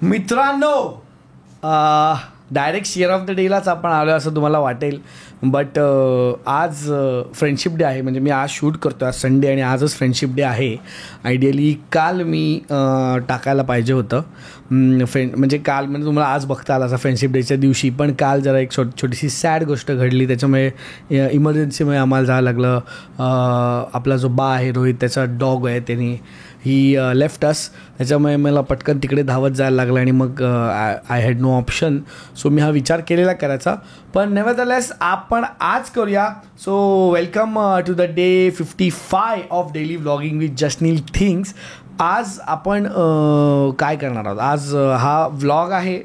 मित्रांनो, direct share of the डेलाच आपण आलो असं तुम्हाला वाटेल, बट आज फ्रेंडशिप डे आहे. म्हणजे मी आज शूट करतो, आज संडे आणि आजच फ्रेंडशिप डे आहे. आयडियली काल मी टाकायला पाहिजे होतं म्हणजे काल म्हणजे तुम्हाला आज बघता आला असा फ्रेंडशिप डेच्या दिवशी, पण काल जरा एक छोटीशी सॅड गोष्ट घडली. त्याच्यामुळे इमर्जन्सीमुळे आम्हाला जावं लागलं. आपला जो बा आहे रोहित, त्याचा डॉग आहे, त्यांनी ही लेफ्ट अस. त्याच्यामुळे मला पटकन तिकडे धावत जायला लागलं आणि मग I had no option. So मी हा विचार केलेला करायचा, पण नेव्हरदलेस आपण आज करूया. So welcome to the day 55 of daily vlogging with Jasneel things. आज आपण काय करणार आहोत? आज हा व्लॉग आहे,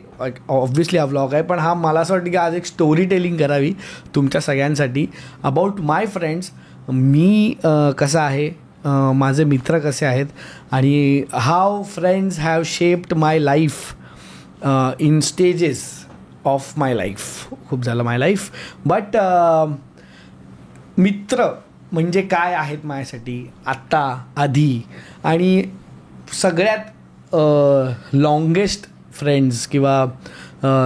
ऑब्व्हियसली हा व्लॉग आहे, पण हा मला असं वाटतं की आज एक स्टोरी टेलिंग करावी तुमच्या सगळ्यांसाठी अबाउट माय फ्रेंड्स. मी कसा आहे, माझे मित्र कसे आहेत आणि how friends have shaped my life in stages of my life. खूप झालं माय लाईफ, बट मित्र म्हणजे काय आहेत माझ्यासाठी आत्ता, आधी आणि सगळ्यात लॉंगेस्ट फ्रेंड्स किंवा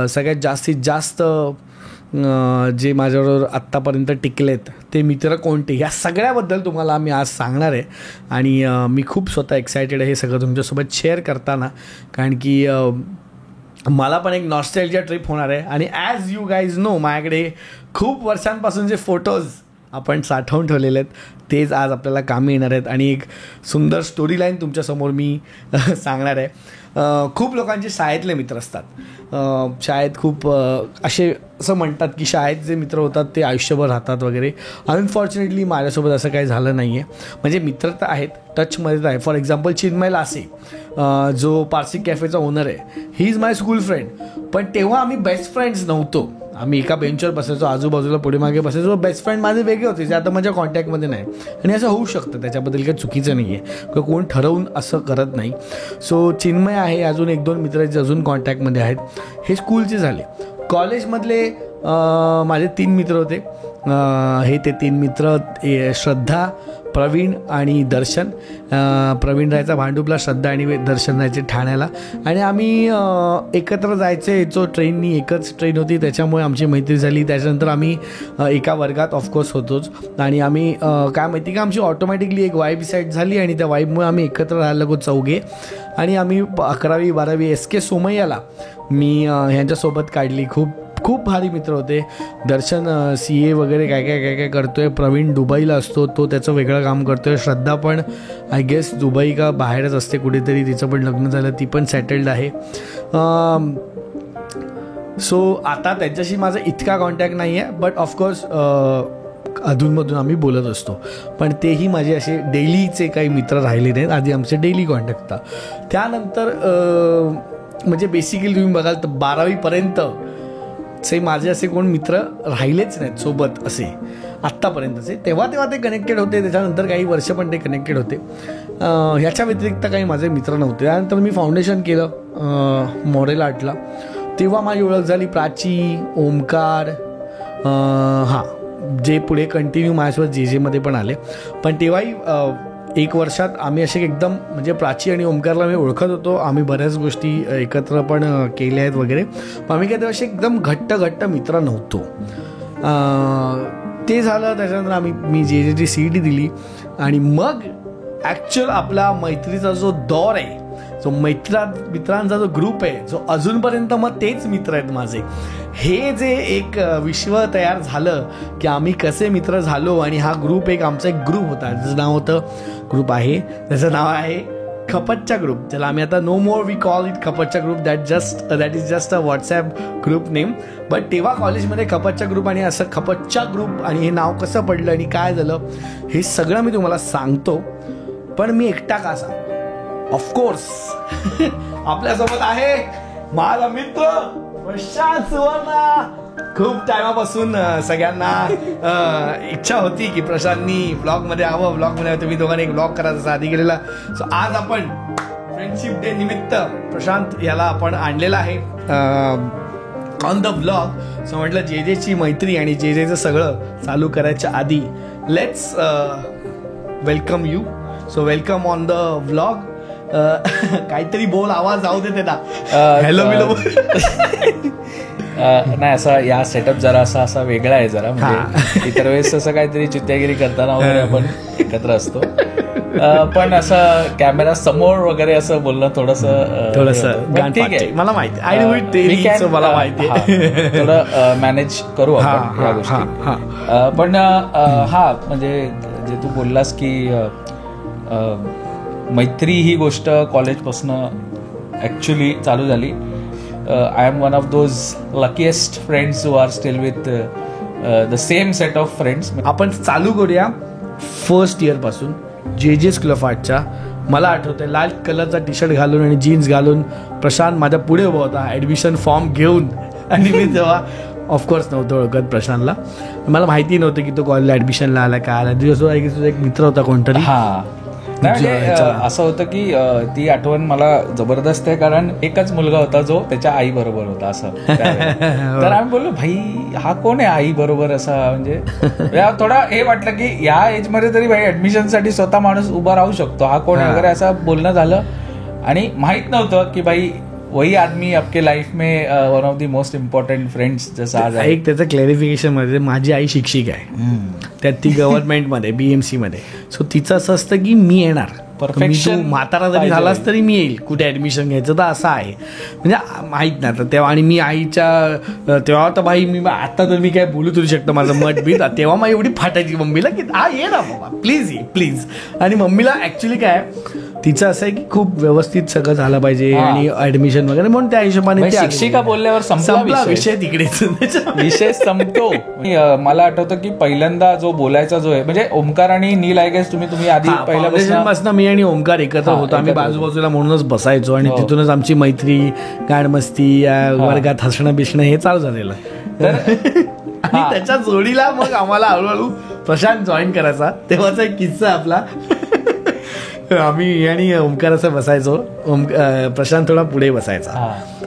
सगळ्यात जास्तीत जास्त जे माझ्याबरोबर आत्तापर्यंत टिकलेत ते मित्र कोणते, या सगळ्याबद्दल तुम्हाला मी आज सांगणार आहे. आणि मी खूप स्वतः एक्सायटेड आहे हे सगळं तुमच्यासोबत शेअर करताना, कारण की मला पण एक नॉस्टॅल्जिया ट्रिप होणार आहे. आणि ॲज यू गाईज नो, माझ्याकडे खूप वर्षांपासून जे फोटोज आपण साठवून ठेवलेले आहेत तेच आज आपल्याला कामी येणार आहेत. आणि एक सुंदर स्टोरी लाईन तुमच्यासमोर मी सांगणार आहे. खूप लोकांचे शाळेतले मित्र असतात. शाळेत खूप असं म्हणतात की शाळेत जे मित्र होतात ते आयुष्यभर राहतात वगैरे. अनफॉर्च्युनेटली माझ्यासोबत असं काही झालं नाही आहे. म्हणजे मित्र तर आहेत, टचमध्ये तर आहे. फॉर एक्झाम्पल चिन्मय लासे, जो पारसी कॅफेचा ओनर आहे, he is my school friend. पण तेव्हा आम्ही बेस्ट फ्रेंड्स नव्हतो. आम्ही एका बेंचवर बसायचो, आजूबाजूला पुढे मागे बसायचो. बेस्ट फ्रेंड माझे वेगळे होते जे आता माझ्या कॉन्टॅक्टमध्ये नाही. आणि असं होऊ शकतं, त्याच्याबद्दल काही चुकीचं नाही आहे किंवा कोण ठरवून असं करत नाही. सो चिन्मय आहे, अजून एक दोन मित्र जे अजून कॉन्टॅक्टमध्ये आहेत. हे स्कूलचे झाले. कॉलेजमधले माझे 3 मित्र होते. हे ते 3 मित्र श्रद्धा, प्रवीण आणि दर्शन. प्रवीण राहायचा भांडूपला, श्रद्धा आणि दर्शन राहायचे ठाण्याला. आणि आम्ही एकत्र जायचो ट्रेननी, एकच ट्रेन होती, त्याच्यामुळे आमची मैत्री झाली. त्याच्यानंतर आम्ही एका वर्गात ऑफकोर्स होतोच. आणि आम्ही काय माहिती का, आमची ऑटोमॅटिकली एक वाईब सेट झाली आणि त्या वाईबमुळे आम्ही एकत्र राहायला लागलो चौघे. आणि आम्ही 11वी 12वी SK सोमय्याला मी ह्यांच्यासोबत काढली. खूप भारी मित्र होते. दर्शन CA वगैरे काय करतोय. प्रवीण दुबईला असतो, तो त्याचं वेगळं काम करतोय. श्रद्धा पण आय गेस दुबई का बाहेरच असते कुठेतरी, तिचं पण लग्न झालं, ती पण सेटल्ड आहे. सो आता त्यांच्याशी माझा इतका कॉन्टॅक्ट नाही आहे, बट ऑफकोर्स अधूनमधून आम्ही बोलत असतो. पण तेही माझे असे डेलीचे काही मित्र राहिले नाहीत. आधी आमचे डेली कॉन्टॅक्ट होता. त्यानंतर म्हणजे बेसिकली तुम्ही बघाल तर 12वीपर्यंत माझे असे कोण मित्र राहिलेच नाहीत सोबत असे आत्तापर्यंतचे. तेव्हा ते कनेक्टेड होते, त्याच्यानंतर काही वर्ष पण ते कनेक्टेड होते. ह्याच्या व्यतिरिक्त काही माझे मित्र नव्हते. त्यानंतर मी फाउंडेशन केलं मॉडेल आर्टला. तेव्हा माझी ओळख झाली प्राची, ओमकार, जे पुढे कंटिन्यू माझ्यासोबत JJमध्ये पण आले. पण तेव्हाही 1 वर्षात आम्ही असे एकदम म्हणजे प्राची आणि ओमकारला मी ओळखत होतो. आम्ही बऱ्याच गोष्टी एकत्र पण केल्या आहेत वगैरे, पण आम्ही काय तेव्हा असे एकदम घट्ट मित्र नव्हतो. ते झालं. त्याच्यानंतर मी JJची CET दिली आणि मग ॲक्च्युअल आपला मैत्रीचा जो दौर आहे, जो मित्रांचा जो ग्रुप आहे, जो अजूनपर्यंत मग तेच मित्र आहेत माझे. हे जे एक विश्व तयार झालं की आम्ही कसे मित्र झालो. आणि हा ग्रुप आमचा एक ग्रुप होता, ज्याचं नाव होतं त्याचं नाव आहे खपतचा ग्रुप, ज्याला आम्ही आता no more we call it खपतचा group. That is just a WhatsApp group name. But तेव्हा कॉलेजमध्ये खपतचा ग्रुप आणि असं खपतचा ग्रुप आणि हे नाव कसं पडलं आणि काय झालं हे सगळं मी तुम्हाला सांगतो. पण मी एकटा का सांगतो? ऑफकोर्स आपल्यासोबत आहे माझा मित्र प्रशांत सुवर्ण. खूप टायमापासून सगळ्यांना इच्छा होती की प्रशांतनी व्लॉगमध्ये यावं. तुम्ही दोघांनी एक व्लॉग करायचा आधी गेलेला. सो आज आपण फ्रेंडशिप डे निमित्त प्रशांत याला आपण आणलेला आहे ऑन द व्लॉग. सो म्हटलं JJची मैत्री आणि JJचं सगळं चालू करायच्या आधी let's welcome you. So welcome on the vlog. काहीतरी बोल, आवाज जाऊ दे ना. Hello below. नाही, असा या सेटअप जरा असा वेगळा आहे जरा, म्हणजे इतर वेळेस असं काहीतरी चित्त्यागिरी करताना वगैरे आपण एकत्र असतो, पण असं कॅमेरा समोर वगैरे असं बोलणं थोडस ठीक आहे. मला माहिती, मला माहिती थोडं मॅनेज करू आपण या गोष्टी. पण हा म्हणजे जे तू बोललास की मैत्री ही गोष्ट कॉलेजपासून ऍक्च्युली चालू झाली. I am one of those luckiest friends who are still with the same set of friends. आपण चालू करूया फर्स्ट इयर पासून. जे स्कूल ऑफ आर्टच्या मला आठवतंय लाल कलरचा टी शर्ट घालून आणि जीन्स घालून प्रशांत माझ्या पुढे उभा होता ॲडमिशन फॉर्म घेऊन. आणि मी तेव्हा ऑफकोर्स नव्हतं ओळखत प्रशांतला, मला माहिती नव्हतं की तो कॉलेजला ॲडमिशनला आला काय आला. तुझा एक मित्र होता कोणतरी. म्हणजे असं होतं की ती आठवण मला जबरदस्त आहे, कारण एकच मुलगा होता जो त्याच्या आई बरोबर होता असं. तर आम्ही बोललो भाई हा कोण आहे आई बरोबर, असा म्हणजे थोडा हे वाटलं की या एज मध्ये तरी भाई ऍडमिशनसाठी स्वतः माणूस उभा राहू शकतो, हा कोण आहे वगैरे असं बोलणं झालं. आणि माहित नव्हतं की भाई वही आदमी आपके लाईफ में one of the most important friends जसं आज आहे. एक त्याचं क्लॅरिफिकेशन मध्ये, माझी आई शिक्षिका आहे, त्यात ती गव्हर्नमेंटमध्ये BMC मध्ये. सो तिचं असं असतं की मी येणार, परफेक्शन म्हातारा जरी झालास तरी मी येईल कुठे ऍडमिशन घ्यायचं, तर असं आहे. म्हणजे माहित नाही तर तेव्हा. आणि मी आईच्या तेव्हा तर भाई मी आता तर मी काय बोलू तुझू शकतो माझं मत बीत. तेव्हा मग एवढी फाटायची मम्मीला की ये ना बाबा प्लीज ये प्लीज. आणि मम्मीला ऍक्च्युली काय तिचं असं आहे की खूप व्यवस्थित सगळं झालं पाहिजे आणि ऍडमिशन वगैरे, म्हणून त्या हिशोबाने शिक्षिका बोलल्यावर संपला विषय तिकडेच, विषय संपतो. मला आठवतं की पहिल्यांदा जो बोलायचा जो आहे म्हणजे ओमकार आणि नील, आय गेस तुम्ही आधी पहिल्यापासून मी आणि ओमकार एकत्र होतो. आम्ही बाजूबाजूला म्हणूनच बसायचो आणि तिथूनच आमची मैत्री, गाणमस्ती, वर्गात हसणं बिसणं हे चालू झालेलं. आणि त्याच्या जोडीला मग आम्हाला हळूहळू प्रशांत जॉईन करायचा. तेव्हाचा एक किस्सा आपला, आम्ही आणि ओमकार असं बसायचो, प्रशांत थोडा पुढे बसायचा.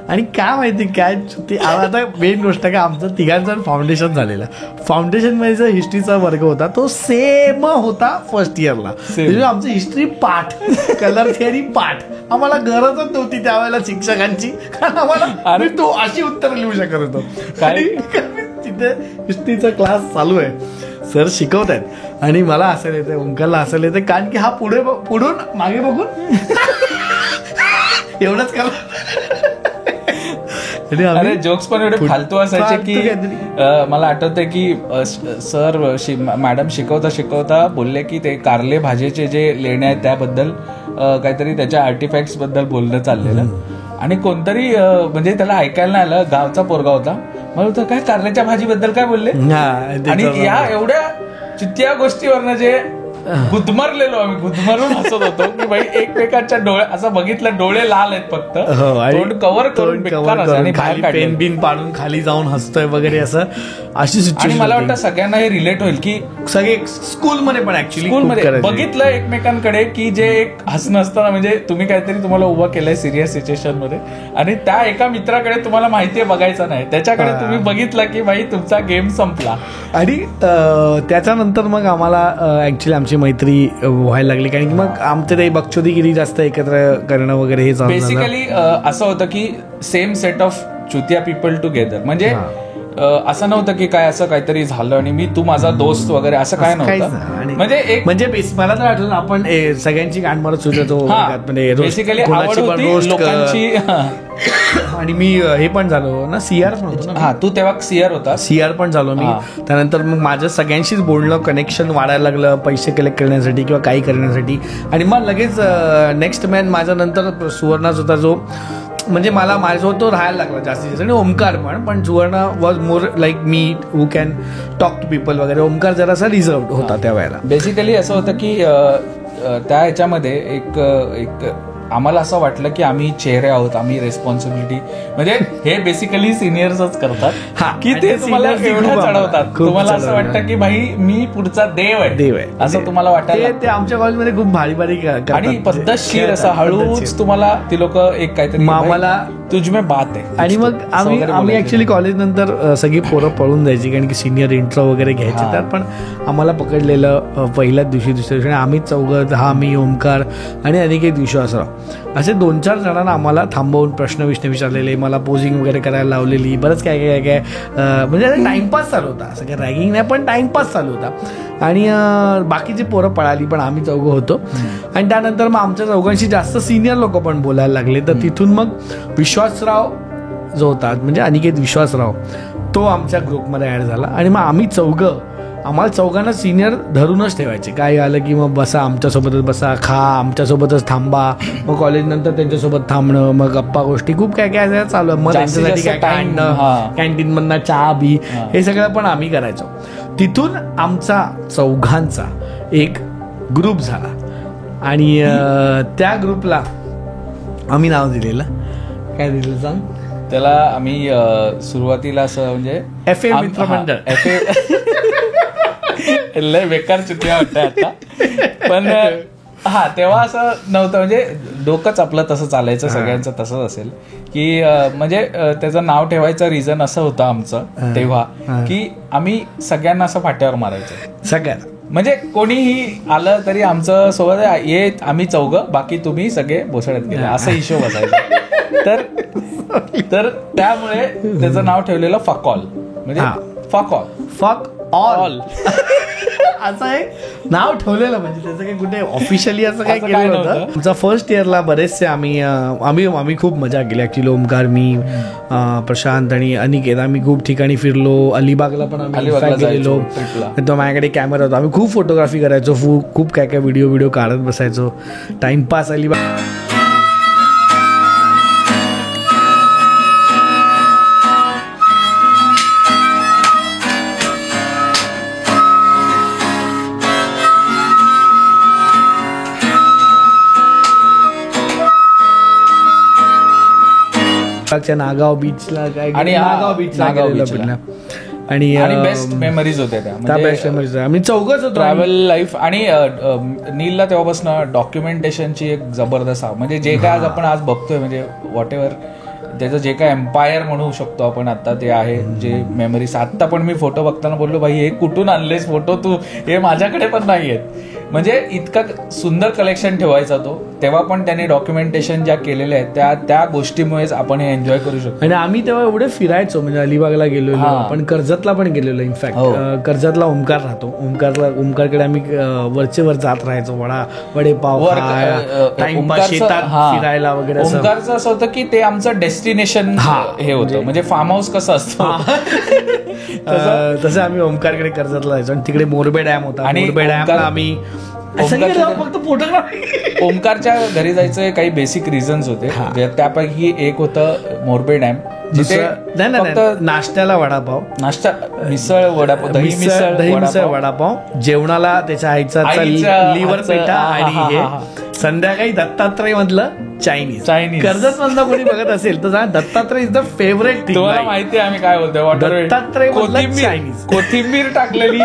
आणि काय माहिती काय ते आता मेन गोष्ट काय, आमचं तिघांचं फाउंडेशन झालेलं. फाउंडेशन मध्ये जो हिस्ट्रीचा वर्ग होता तो सेम होता फर्स्ट इयरला. म्हणजे आमचं हिस्ट्री पाठ, कलर थिअरी पाठ. आम्हाला गरजच नव्हती त्यावेळेला शिक्षकांची, कारण आम्हाला तो अशी उत्तर लिहू शकत होतो. काय तिथे हिस्ट्रीचा क्लास चालू आहे, सर शिकवत आहेत आणि मला हसायला येते, ओंकारला हसायला येते, कारण की हा पुढून मागे बघून एवढंच करा. अरे जोक्स पण एवढे फालतू असायचे की मला आठवतंय की सर मॅडम शिकवता बोलले की ते कारले भाजीचे जे लेणे आहेत त्याबद्दल काहीतरी त्याच्या आर्टिफॅक्ट्स बद्दल बोलणं चाललेलं. आणि कोणतरी म्हणजे त्याला ऐकायला नाही आलं, गावचा पोरगा होता. मला होतं काय कारल्याच्या भाजीबद्दल काय बोलले. आणि या एवढ्या चित्त्या गोष्टीवरनं जे गुदमरलेलो आम्ही, गुदमरून हसत होतो की भाई एकमेकांच्या डोळे असं बघितलं, डोळे लाल आहेत फक्त, तोंड कव्हर करून पेन बिन पाडून खाली जाऊन हसतोय वगैरे असं अशी सिच्युएशन. आणि मला वाटतं सगळ्यांना हे रिलेट होईल की सगळे स्कूलमध्ये पण ऍक्च्युली स्कूलमध्ये बघितलं एकमेकांकडे की जे एक हसणं असतं ना, म्हणजे तुम्ही काहीतरी तुम्हाला उभं केलंय सिरियस सिच्युएशन मध्ये आणि त्या एका मित्राकडे तुम्हाला माहितीये बघायचं नाही, त्याच्याकडे तुम्ही बघितलं की भाई तुमचा गेम संपला. आणि त्याच्यानंतर मग आम्हाला ऍक्च्युली आमची मैत्री व्हायला लागली, कारण की मग आमचं ते बक्षोदीगिरी जास्त एकत्र करणं वगैरे हे बेसिकली असं होतं की सेम सेट ऑफ चुतिया पीपल टुगेदर. म्हणजे असं नव्हतं की काय असं काहीतरी झालं आणि मी तू माझा दोस्त वगैरे असं काय नव्हतं. म्हणजे मला तर आठवलं आपण सगळ्यांची गाण मारत होतो बेसिकली लोकांची. आणि मी हे पण झालो ना, सीआर पण होतो ना. तू तेव्हा सीआर होता. सीआर पण झालो मी. त्यानंतर मग माझं सगळ्यांशीच बोलणं, कनेक्शन वाढायला लागलं पैसे कलेक्ट करण्यासाठी किंवा काही करण्यासाठी. आणि मग लगेच नेक्स्ट मॅन माझ्या नंतर सुवर्णाच होता, जो म्हणजे मला माझ्यासोबत तो राहायला लागला जास्तीत जास्त. आणि ओमकार पण Suvarna was more like me who can talk to people वगैरे. ओमकार जरासा रिझर्व्ड होता त्या वेळेला. बेसिकली असं होतं की त्या ह्याच्यामध्ये एक आम्हाला असं वाटलं की आम्ही चेहरे आहोत, आम्ही रेस्पॉन्सिबिलिटी, म्हणजे हे बेसिकली सिनियर्सच करतात की ते तुम्हाला एवढं चढवतात, तुम्हाला असं वाटतं की भाई मी पुढचा देव आहे असं तुम्हाला वाटायला. ते आमच्या कॉलेजमध्ये खूप भारी भारी आणि पद्धतशीर असं हळूच तुम्हाला ती लोक एक काहीतरी आम्हाला तुझ में बात आहे. आणि मग आम्ही ऍक्च्युली कॉलेज नंतर सगळी पोरं पळून जायची, कारण की सिनियर इंट्रो वगैरे घ्यायचे. त्यात पण आम्हाला पकडलेलं पहिल्याच दिवशी, दुसऱ्या दिवशी. आम्ही चौघं, हा मी, ओमकार आणि अनिकेत विश्वासराव, असे 2-4 जणांना आम्हाला थांबवून प्रश्न विचारलेले, मला पोजिंग वगैरे करायला लावलेली, बरंच काय म्हणजे टाइमपास चालू होता. असं काय रॅगिंग नाही, पण टाइमपास चालू होता. आणि बाकीची पोरं पळाली, पण आम्ही चौघं होतो. आणि त्यानंतर मग आमच्या चौघांशी जास्त सिनियर लोक पण बोलायला लागले. तर तिथून मग विश्वासराव जो होता, म्हणजे अनिकेत विश्वासराव, तो आमच्या ग्रुपमध्ये ॲड झाला. आणि मग आम्ही आम्हाला चौघांना सिनियर धरूनच ठेवायचे. काय आलं की मग बसा, आमच्यासोबतच बसा, खा, आमच्यासोबतच थांबा. मग कॉलेज नंतर त्यांच्यासोबत थांबणं, मग गप्पा गोष्टी खूप काय काय चालू आहे. मग त्यांच्यासाठी काय आणणं, कॅन्टीनमधनं चहा बी, हे सगळं पण आम्ही करायचो. तिथून आमचा चौघांचा एक ग्रुप झाला. आणि त्या ग्रुपला आम्ही नाव दिलेलं, काय दिलेलं सांग? त्याला आम्ही सुरुवातीला असं म्हणजे FA मित्रमंडळ. लय बेकार चुकल्या वाटतं आता, पण तेव्हा असं नव्हतं. म्हणजे डोकंच आपलं तसं चालायचं, सगळ्यांचं तसंच असेल की म्हणजे त्याचं नाव ठेवायचं रिझन असं होतं आमचं तेव्हा, की आम्ही सगळ्यांना असं फाट्यावर मारायचं. सगळ्यांना म्हणजे कोणीही आलं तरी आमचं सोबत आम्ही चौघं, बाकी तुम्ही सगळे भोसड्यात गेले, असं हिशोब असायचा. तर त्यामुळे त्याचं नाव ठेवलेलं फक ऑल, म्हणजे फक ऑल असं एक नाव ठेवलेलं. म्हणजे त्याचं काही कुठे ऑफिशियली असं काही केलं नव्हतं. आमचा फर्स्ट इयरला बरेचसे आम्ही खूप मजा केली ऍक्च्युली. ओमकार, मी, प्रशांत आणि अनिकेत, आम्ही खूप ठिकाणी फिरलो. अलिबागला पण आम्ही गेलेलो. तो माझ्याकडे कॅमेरा होता, आम्ही खूप फोटोग्राफी करायचो, खूप काय काय व्हिडिओ काढत बसायचो. टाइमपास अलिबाग. नागाव बीचला काय, आणि नागाव बीचला आणि बेस्ट मेमरीज होत्या त्या. बेस्ट मेमरीज आम्ही चौघच होतो. Travel life. आणि नीलला तेव्हापासून डॉक्युमेंटेशनची एक जबरदस्त, म्हणजे जे काय आपण आज बघतोय, म्हणजे व्हॉट एव्हर त्याचं जे काय एम्पायर म्हणू शकतो आपण आता, ते आहे जे मेमरीज. आत्ता पण मी फोटो बघताना बोललो, भाई हे कुठून आणलेस फोटो तू, हे माझ्याकडे पण नाही आहेत. म्हणजे इतकं सुंदर कलेक्शन ठेवायचा तो. तेव्हा पण त्याने डॉक्युमेंटेशन ज्या केलेल्या आहेत त्या गोष्टीमुळेच आपण हे एन्जॉय करू शकतो. आणि आम्ही तेव्हा एवढे फिरायचो, म्हणजे अलिबागला गेलेलो, आपण कर्जतला पण गेलेलो. इनफॅक्ट कर्जतला ओमकार राहतो, ओमकारकडे आम्ही वरचे वर जात राहायचो. वडेपाव, शेतात फिरायला वगैरे. ओमकारचं असं होतं की ते आमचं डेस्टिनेशन हे होतं, म्हणजे फार्म हाऊस कसं असतं तसं आम्ही ओमकारकडे कर्जतला जायचो. आणि तिकडे मोरबे डॅम होता, आणि मोरबे डॅमला आम्ही फक्त फोटोग्राफी. ओमकारच्या घरी जायचं काही बेसिक रिझन्स होते, त्यापैकी एक होतं मोरबे डॅम, जिथे नाश्त्याला वडापाव, मिसळ, वडापाव, दही मिसळ वडापाव, जेवणाला त्याच्या आईचा लिव्हर पेठा, आणि हे संध्याकाळी दत्तात्रय मधलं चायनीज. कर्जत मधलं कोणी बघत असेल तर Dattatray is the favourite thing. तुम्हाला माहिती आहे आम्ही काय बोलतोय, दत्तात्रय कोथिंबीर टाकलेली.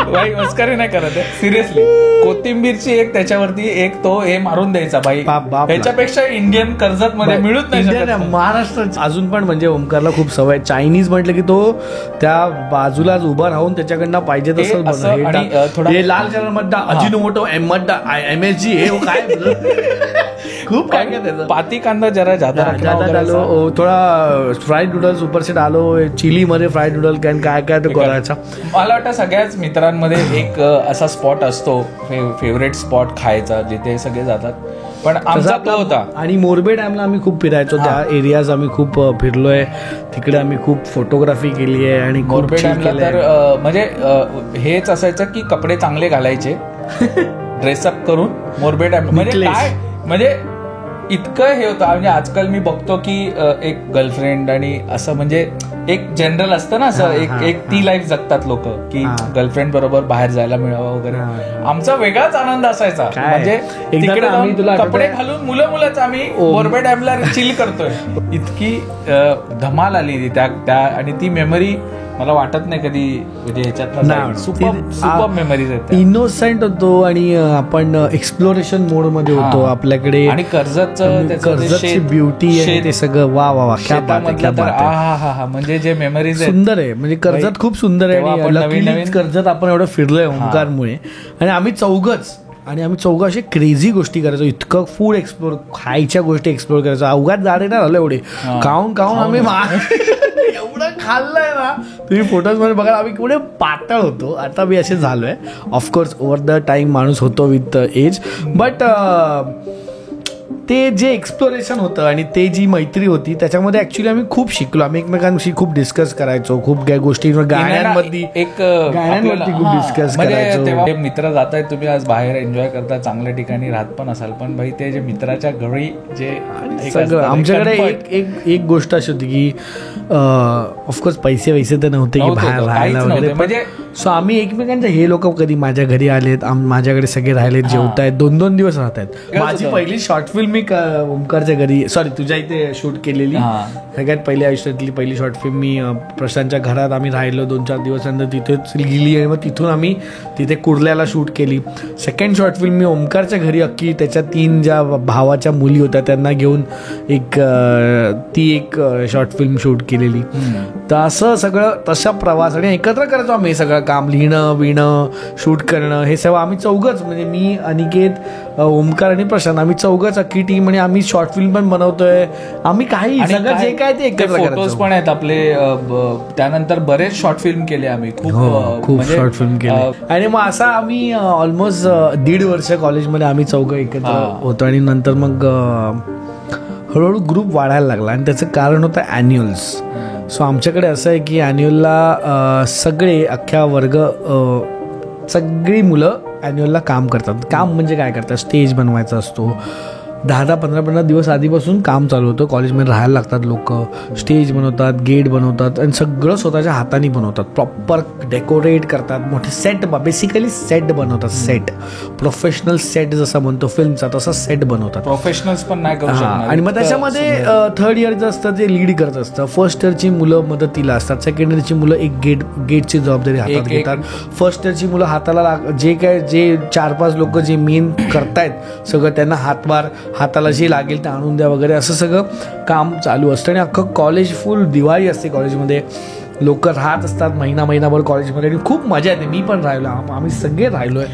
बाई मस्करी नाही करत आहे, सिरियसली. कोथिंबीरची एक त्याच्यावरती एक तो हे मारून द्यायचा बाई. ह्याच्यापेक्षा इंडियन कर्जत मध्ये मिळत नाही. महाराष्ट्रात अजून पण म्हणजे ओमकारला खूप सवय. चायनीज म्हटलं की तो त्या बाजूलाच उभा राहून त्याच्याकडनं पाहिजे तसं हे लाल कलर मध्ये अजिनोमोटो MSG हे काय खूप काय काय त्याचं. पाती कांदा जरा जादा आलो, थोडा फ्राईड नूडल्स उपरसेट आलो, चिली मध्ये फ्राईड नूडल काय काय तो करायचा. मला वाटतं सगळ्याच मित्रांमध्ये एक असा स्पॉट असतो, फेवरेट स्पॉट खायचा, जिथे सगळे जातात. पण आमचा तो होता. आणि मोरबे डॅमला आम्ही खूप फिरायचो, त्या एरियाज आम्ही खूप फिरलोय, तिकडे आम्ही खूप फोटोग्राफी केली आहे. आणि मोरबे डॅमला तर म्हणजे हेच असायचं की कपडे चांगले घालायचे, ड्रेसअप करून मोरबे डॅम म्हणजे काय, म्हणजे इतकं हे होतं. म्हणजे आजकाल मी बघतो की एक गर्लफ्रेंड आणि असं म्हणजे एक जनरल असतं ना असं, एक ती लाईफ जगतात लोक की गर्लफ्रेंड बरोबर बाहेर जायला मिळावं वगैरे. आमचा वेगळाच आनंद असायचा. म्हणजे तिकडे कपडे घालून मुलंच आम्ही मोरबे डॅमला चिल करतोय. इतकी धमाल आली त्या आणि ती मेमरी मला वाटत नाही कधी म्हणजे ह्याच्यात सुपर मेमरीज आहेत. इनोसेंट होतो आणि आपण एक्सप्लोरेशन मोड मध्ये होतो. आपल्याकडे आणि कर्जतची ब्युटी आहे ते सगळं वा वा वा म्हणजे जे मेमरीज सुंदर आहे. म्हणजे कर्जत खूप सुंदर आहे. नवीन कर्जत आपण एवढं फिरलोय ओंकारमुळे. आणि आम्ही चौघं असे क्रेझी गोष्टी करायचो. इतकं फूड एक्सप्लोर, खायच्या गोष्टी एक्सप्लोर करायचो. अवघात जाडे ना झालं एवढे खाऊन आम्ही एवढं खाल्लंय ना. तुम्ही फोटोज मध्ये बघा आम्ही केवढे पातळ होतो. आता मी असे झालोय. ऑफकोर्स ओव्हर द टाइम माणूस होतो विथ एज. बट ते जे एक्सप्लोरेशन होतं आणि ते जी मैत्री होती त्याच्यामध्ये ऍक्च्युली आम्ही खूप शिकलो. आम्ही एकमेकांशी खूप डिस्कस करायचो. खूप काही गोष्टी गाण्यांवरती खूप डिस्कस करायचो. तेव्हा मित्र जात आहेत, तुम्ही आज बाहेर एन्जॉय करता, चांगल्या ठिकाणी राहत पण असाल, पण भाई ते जे मित्राच्या घरी जे सगळं आमच्याकडे एक गोष्ट अशी होती की ऑफकोर्स पैसे तर नव्हते की बाहेर राहायला वगैरे. म्हणजे सो आम्ही एकमेकांच्या, हे लोक कधी माझ्या घरी आलेत, माझ्याकडे सगळे राहिलेत, जेवतायत, 2-2 दिवस राहत आहेत. माझी पहिली शॉर्ट फिल्म मी ओमकारच्या घरी, सॉरी तुझ्या इथे शूट केलेली, सगळ्यात पहिली आयुष्यातली पहिली शॉर्ट फिल्म मी प्रशांतच्या घरात आम्ही राहिलो 2-4 दिवसानंतर तिथेच गेली आणि मग तिथून आम्ही तिथे कुर्ल्याला शूट केली. सेकंड शॉर्ट फिल्म मी ओमकारच्या घरी अख्खी त्याच्या 3 ज्या भावाच्या मुली होत्या त्यांना घेऊन एक शॉर्ट फिल्म शूट केलेली. तर असं सगळं तशा प्रवास आणि एकत्र करायचो आम्ही सगळं काम, लिहिणं शूट करणं, हे सगळं आम्ही चौघच, म्हणजे मी, अनिकेत, ओमकार आणि प्रशांत, आम्ही चौघच अख्खी टीम. आणि आम्ही शॉर्ट फिल्म पण बनवतोय, आम्ही काही सगळं जे काय ते एकत्र फोटोज पण आहेत आपले. त्यानंतर बरेच शॉर्ट फिल्म केले आम्ही, खूप शॉर्ट फिल्म केले. आणि मग असा आम्ही ऑलमोस्ट 1.5 वर्ष कॉलेजमध्ये आम्ही चौघं एकत्र होतो. आणि नंतर मग हळूहळू ग्रुप वाढायला लागला आणि त्याचं कारण होतं ॲन्युअल्स. सो आमच्याकडे असं आहे की ॲन्युअलला सगळे अख्ख्या वर्ग, सगळी मुलं ॲन्युअलला काम करतात. काम म्हणजे काय करतात, स्टेज बनवायचा असतो. 10-15 दिवस आधीपासून काम चालू होतं. कॉलेजमध्ये राहायला लागतात लोक, स्टेज बनवतात, गेट बनवतात आणि सगळं स्वतःच्या हाताने बनवतात. प्रॉपर डेकोरेट करतात, मोठे सेट, बेसिकली सेट बनवतात. सेट, प्रोफेशनल सेट जसा बनतो फिल्मचा तसा सेट बनवतात. प्रोफेशनल्स पण नाही करू शकणार. आणि मग त्याच्यामध्ये 3rd इयरचं असतं जे लीड करत असतं. 1st इयरची मुलं मदतीला असतात. 2nd इयरची मुलं एक गेटची जबाबदारी हातात घेतात. 1st इयरची मुलं हाताला जे 4-5 लोक जे मेन करतायत सगळं त्यांना हाताला जे लागेल ते आणून द्या वगैरे, असं सगळं काम चालू असतं. आणि अख्खं कॉलेज फुल दिवाळी असते कॉलेजमध्ये. लोक राहत असतात महिनाभर कॉलेजमध्ये आणि खूप मजा येते. मी पण राहिलो, आम्ही सगळे राहिलोय.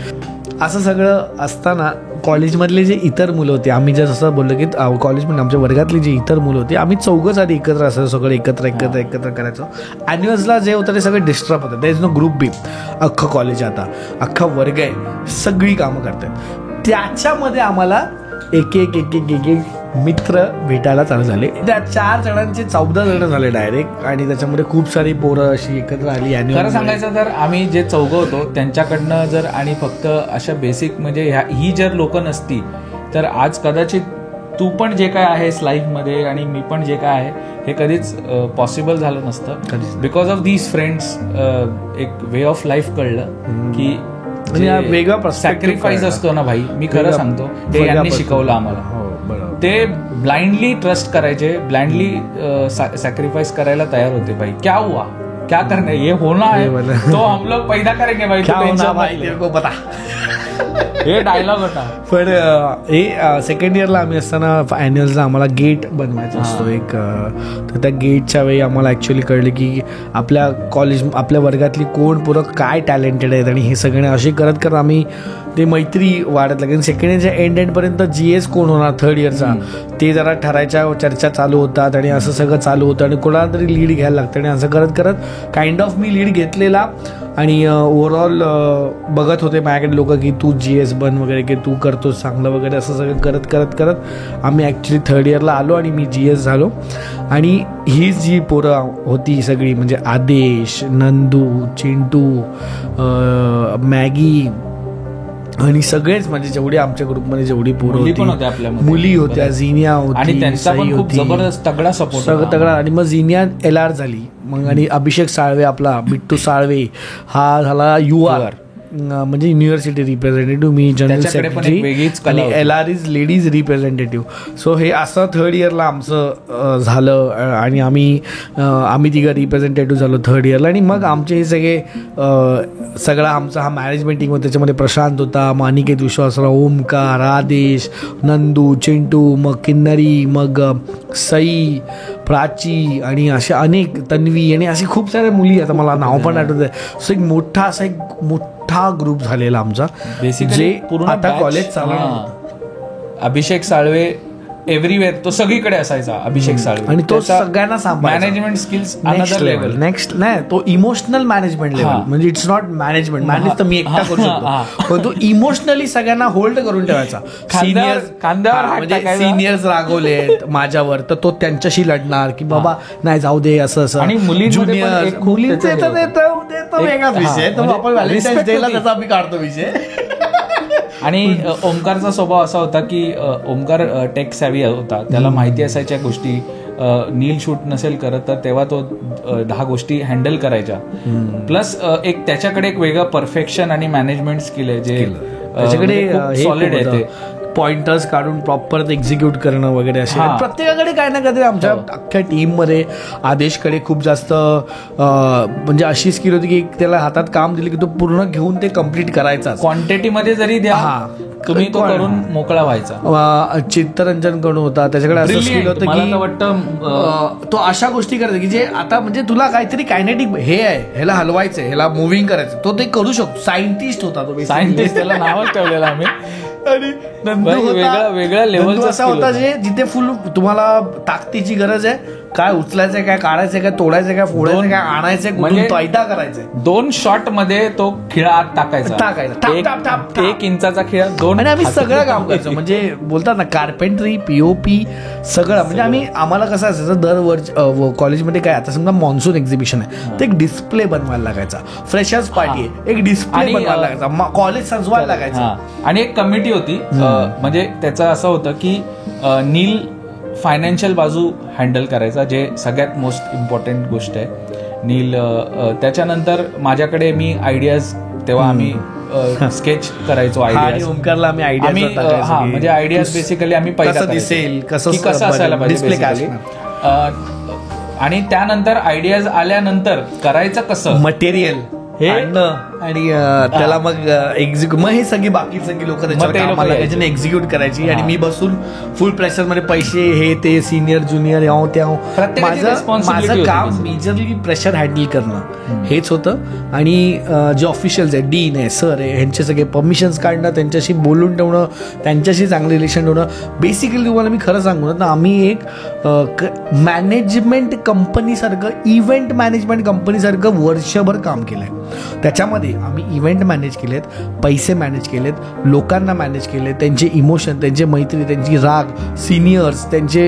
असं सगळं असताना कॉलेजमधले जे इतर मुलं होते, आम्ही जसं बोललो की कॉलेजमध्ये आमच्या वर्गातली जी इतर मुलं होती, आम्ही चौघंच आधी एकत्र असायचो, सगळं एकत्र करायचो. ॲन्युअल्सला जे होतं ते सगळं डिस्टर्ब होतं. देयर इज नो ग्रुप बी. अख्खं कॉलेज आता अख्खा वर्ग आहे, सगळी कामं करतात. त्याच्यामध्ये आम्हाला एक मित्र भेटायला चालू झाले. त्या 4 जणांचे 14 जण झाले डायरेक्ट. आणि त्याच्यामध्ये खूप सारी पोरं अशी एकत्र आली. आणि खरं सांगायचं तर आम्ही जे चौघं होतो त्यांच्याकडनं जर, आणि फक्त अशा बेसिक म्हणजे ही जर लोक नसती तर आज कदाचित तू पण जे काय आहेस लाईफमध्ये आणि मी पण जे काय आहे हे कधीच पॉसिबल झालं नसतं. बिकॉज ऑफ दीज फ्रेंड्स एक वे ऑफ लाईफ कळलं की वेगळा सॅक्रिफाईस असतो ना भाई. मी खरं सांगतो, ते यांनी शिकवलं आम्हाला. ते ब्लाइंडली ट्रस्ट करायचे, ब्लाइंडली सॅक्रिफाइस करायला तयार होते. भाई क्या हुआ, क्या करना, ये होना है तो हम लोग पैदा करेंगे भाई, तेरे को पता. हे डायलॉग होता. पण हे 2nd इयरला आम्ही असताना ॲन्युअल्सला आम्हाला गेट बनवायचा असतो एक. तर त्या गेटच्या वेळी आम्हाला ॲक्च्युली कळलं की आपल्या आपल्या वर्गातली कोण पोरं काय टॅलेंटेड आहेत. आणि हे सगळे असे करत आम्ही ते मैत्री वाढत लागेल. 2nd इयरच्या एंडपर्यंत GS कोण होणार 3rd इयरचा ते जरा ठरायच्या चर्चा चालू होतात. आणि असं सगळं चालू होतं आणि कोणाला तरी लीड घ्यायला लागतं. आणि असं करत काइंड ऑफ मी लीड घेतलेला. आणि ओव्हरऑल बघत होते माझ्याकडे लोक की तू GS बन वगैरे, की तू करतोस चांगलं वगैरे, असं सगळं करत आम्ही ॲक्च्युली 3rd इयरला आलो आणि मी GS झालो. आणि ही जी पोरं होती सगळी, म्हणजे आदेश, नंदू, चिंटू, मॅगी आणि सगळेच, म्हणजे जेवढे आमच्या ग्रुपमध्ये जेवढी पोरं होती, मुली होत्या, झिनिया होती, सई होती, जबरदस्त तगडा सपोर्ट, सगळं तगडा. आणि मग झिनिया LR झाली. मग आणि अभिषेक साळवे, आपला बिट्टू साळवे हा झाला UR. म्हणजे युनिव्हर्सिटी रिप्रेझेंटेटिव्ह, मी जनरल सेक्रेटरी आणि LR is ladies representative. So हे असं थर्ड इयरला आमचं झालं आणि आम्ही तिघं रिप्रेझेंटेटिव्ह झालो थर्ड इयरला. आणि मग आमचे हे सगळा आमचा हा मॅनेजमेंट टीम होता. त्याच्यामध्ये प्रशांत होता, मग अनिकेत विश्वासराव, ओमकार, आदेश, नंदू, चिंटू, मग किन्नरी, मग सई, प्राची आणि अशा अनेक, तन्वी आणि अशी खूप साऱ्या मुली, आता मला नाव पण आठवत आहे. सो एक मोठा ग्रुप झालेला आमचा, जे आता कॉलेज चालू. अभिषेक साळवे एव्हरीवेअर, तो सगळीकडे असायचा अभिषेक साळवे, आणि तो सगळ्यांना सांभाळायचा. Management skills another level. Next नाही, तो इमोशनल मॅनेजमेंट लेवल, म्हणजे इट्स नॉट मॅनेजमेंट तर मी एकटा करू शकतो, पण तो इमोशनली सगळ्यांना होल्ड करून ठेवायचा. सिनियर्स रागवलेत माझ्यावर, तर तो त्यांच्याशी लढणार की बाबा नाही जाऊ दे असं असं. आणि ज्युनियर मुलींचे तर वेगळाच विषय, तर आपण व्हॅलेंटाईन्स डेला त्याचा आम्ही काढतो विषय. आणि ओमकारचा स्वभाव असा होता की ओमकार टेक सॅव्ही होता, त्याला माहिती असायच्या गोष्टी. नील शूट नसेल करत तर तेव्हा तो 10 गोष्टी हँडल करायच्या. प्लस एक त्याच्याकडे एक वेगळं परफेक्शन आणि मॅनेजमेंट स्किल आहे, जे त्याच्याकडे सॉलिड आहे. ते पॉइंटर्स काढून प्रॉपर एक्झिक्यूट करणं वगैरे असे प्रत्येकाकडे काय ना काय. आमच्या अख्ख्या टीममध्ये आदेशकडे खूप जास्त म्हणजे अशी स्किल होती की त्याला हातात काम दिलं की तो पूर्ण घेऊन ते कम्प्लीट करायचा. क्वांटिटीमध्ये जरी द्या तुम्ही तो करून मोकळा व्हायचा. चित्तरंजन कडून होता, त्याच्याकडे असं स्किल होतं की वाटतं तो अशा गोष्टी करायचा की जे आता म्हणजे तुला काहीतरी कायनेटिक हे आहे, ह्याला हलवायचंय, ह्याला मुव्हिंग करायचं, तो ते करू शकतो. सायंटिस्ट होता तो, सायंटिस्ट त्याला नावच ठेवलेलं आम्ही. आणि वेगळ्या लेवलचा असा होता जे जिथे फुल तुम्हाला ताकदीची गरज आहे, काय उचलायचंय, काय काढायचंय, काय तोडायचंय, काय फोडायचं, काय आणायचंय, म्हणजे पैदा करायचंय. 2 शॉट मध्ये तो खिळा आत टाकायचा. 1 इंचाचा खिळा 2. आणि आम्ही सगळं काम करायचो, म्हणजे बोलतात ना कार्पेंट्री, POP सगळं. म्हणजे आम्हाला कसं असायचं, दर कॉलेजमध्ये काय, आता समजा मॉन्सून एक्झिबिशन आहे, ते एक डिस्प्ले बनवायला लागायचा. फ्रेशर्स पार्टी आहे, एक डिस्प्ले बनवायला लागायचा, कॉलेज सजवायला लागायचं. आणि एक कमिटी होती, म्हणजे त्याचं असं होतं की नील फायनान्शियल बाजू हँडल करायचा, जे सगळ्यात मोस्ट इम्पॉर्टंट गोष्ट आहे. नील त्याच्यानंतर माझ्याकडे मी आयडियाज, तेव्हा आम्ही स्केच करायचो आयडियाज. ओमकारला आम्ही आयडिया, म्हणजे आयडियाज बेसिकली आम्ही कसं दिसेल, कसं असायला पाहिजे. आणि त्यानंतर आयडियाज आल्यानंतर करायचं कसं, मटेरियल आणि त्याला मग मग हे सगळी बाकी सगळी लोक त्याच्यावर एक्झिक्यूट करायची. आणि मी बसून फुल प्रेशर मध्ये पैसे हे ते सिनियर ज्युनियर याव त्याव, माझं काम मेजरली प्रेशर हँडल करणं हेच होतं. आणि जे ऑफिशियल्स आहे, डीन आहे, सर आहे, ह्यांचे सगळे परमिशन्स काढणं, त्यांच्याशी बोलून ठेवणं, त्यांच्याशी चांगले रिलेशन ठेवणं. बेसिकली तुम्हाला मी खरं सांगू ना, आम्ही एक मॅनेजमेंट कंपनीसारखं, इव्हेंट मॅनेजमेंट कंपनीसारखं वर्षभर काम केलंय. त्याच्यामध्ये आम्ही इव्हेंट मॅनेज केलेत, पैसे मॅनेज केलेत, लोकांना मॅनेज केले, त्यांचे इमोशन, त्यांचे मैत्री, त्यांची राग, सिनियर्स, त्यांचे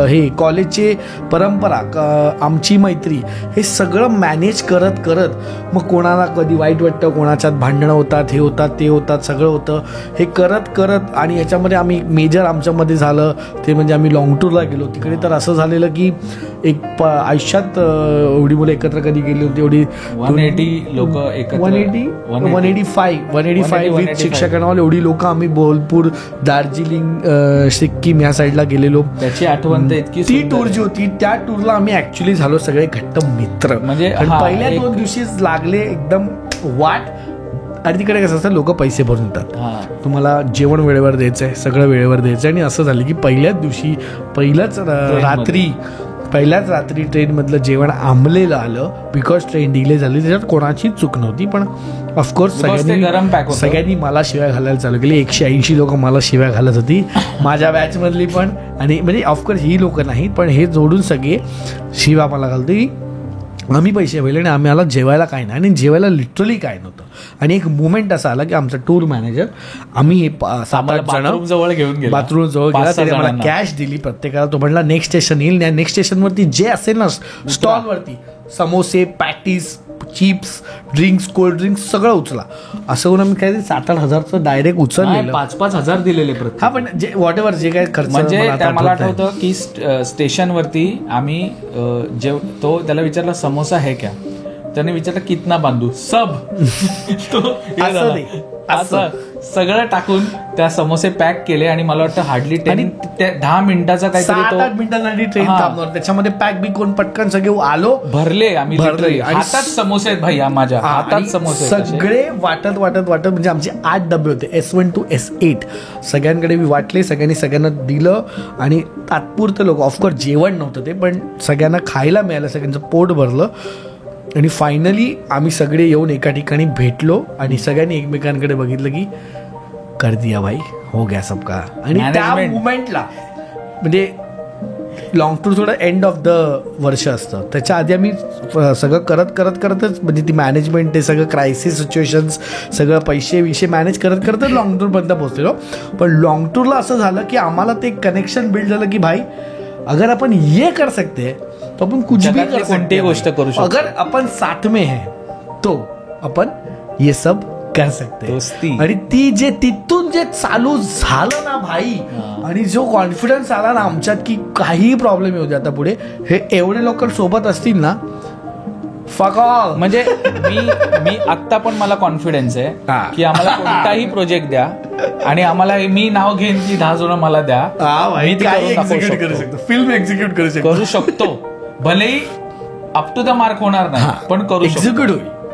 हे कॉलेजचे परंपरा, आमची मैत्री, हे सगळं मॅनेज करत करत मग कोणाला कधी वाईट वाटतं, कोणाच्यात भांडणं होतात, हे होतात, ते होतात, सगळं होतं. हे करत करत आणि याच्यामध्ये आम्ही मेजर आमच्यामध्ये झालं ते म्हणजे आम्ही लाँग टूरला गेलो. तिकडे तर असं झालेलं की एक आयुष्यात एवढी मुलं एकत्र कधी गेली होती, एवढी 180 लोक, 185 विथ शिक्षकांना एवढी लोक आम्ही बोलपूर, दार्जिलिंग, सिक्कीम या साईडला गेलेलो. त्याची आठवण इतकी, ती टूर जी होती त्या टूरला आम्ही ऍक्च्युली झालो सगळे घट्ट मित्र. म्हणजे पहिल्या 2 दिवशीच लागले एकदम वाट. आणि तिकडे कसं असतं, लोक पैसे भरून येतात, तुम्हाला जेवण वेळेवर द्यायचंय, सगळं वेळेवर द्यायचंय. आणि असं झालं की पहिल्याच दिवशी, पहिल्याच रात्री ट्रेनमधलं जेवण आंबलेलं आलं, बिकॉज ट्रेन डिले झाली. त्याच्यात कोणाचीच चूक नव्हती, पण ऑफकोर्स सगळ्यांनी मला शिव्या घालायला चालू केली. 180 लोक मला शिव्या घालत होती, माझ्या बॅचमधली पण. आणि म्हणजे ऑफकोर्स ही लोक नाही, पण हे जोडून सगळे शिव्या मला घालते. आम्ही पैसे भरले आणि आम्हाला जेवायला काय नाही, आणि जेवायला लिटरली काय नव्हतं. आणि एक मुवमेंट असा आला की आमचा टूर मॅनेजर, आम्ही हे 7-8 जण जवळ घेऊन गेलो, बाथरूम जवळ गेला, त्याने मला कॅश दिली प्रत्येकाला. तो म्हणला नेक्स्ट स्टेशन येईल, नेक्स्ट स्टेशनवरती जे असेल ना स्टॉलवरती, समोसे, patties, chips, drinks, cold drinks सगळं उचला. असं करून आम्ही काय 7-8 हजारचं डायरेक्ट उचललेलं. 5-5 हजार दिलेले प्रत्येक. हा, पण जे व्हॉट एव्हर जे काय खर्च, म्हणजे मला आठवतं की स्टेशनवरती आम्ही तो त्याला विचारला समोसा है क्या, त्याने विचारलं कितना बांधू सब तो हे झाला. असं सगळं टाकून त्या समोसे पॅक केले आणि मला वाटतं हार्डली 10 मिनिटाचा काहीतरी 7-8 मिनिटांसाठी ट्रेन थांबणार. त्याच्यामध्ये पॅक बी कोण पटकन सगळे आलो भरले आम्ही हातात समोसे आहेत भाई माझ्या हातात समोसे सगळे वाटत म्हणजे आमचे 8 डबे होते S1 to S8 सगळ्यांकडे मी वाटले. सगळ्यांना दिलं आणि तात्पुरतं लोक ऑफकोर्स जेवण नव्हतं ते पण सगळ्यांना खायला मिळालं. सगळ्यांचं पोट भरलं आणि फायनली आम्ही सगळे येऊन एका ठिकाणी भेटलो आणि सगळ्यांनी एकमेकांकडे बघितलं की कर दिया भाई हो गया सबका. आणि त्या मुमेंटला म्हणजे लॉंग टूर थोडं एंड ऑफ द वर्ष असतं. त्याच्या आधी आम्ही सगळं करतच म्हणजे ती मॅनेजमेंट ते सगळं क्रायसिस सिच्युएशन्स सगळं पैसे मॅनेज करतच लॉंग टूरपर्यंत पोहोचलेलो. पण लॉंग टूरला असं झालं की आम्हाला ते कनेक्शन बिल्ड झालं की भाई अगर अपन ये कर सकते तो अपन कुछ भी कर सकते गोष्ट करू शकतो. अगर अपन साथ में है तो अपन ये सब कर सकते. आणि ती जे तिथून जे चालू झालं ना भाई आणि जो कॉन्फिडन्स आला ना आमच्यात की काही प्रॉब्लेम येऊ दे आता पुढे हे एवढे लोक सोबत असतील ना फका. म्हणजे मी आत्ता पण मला कॉन्फिडन्स आहे की आम्हाला कोणताही प्रोजेक्ट द्या आणि आम्हाला मी नाव घेईन की 10 जण मला द्या फिल्म एक्झिक्यूट करू शकतो. भलेही अप टू द मार्क होणार नाही पण करू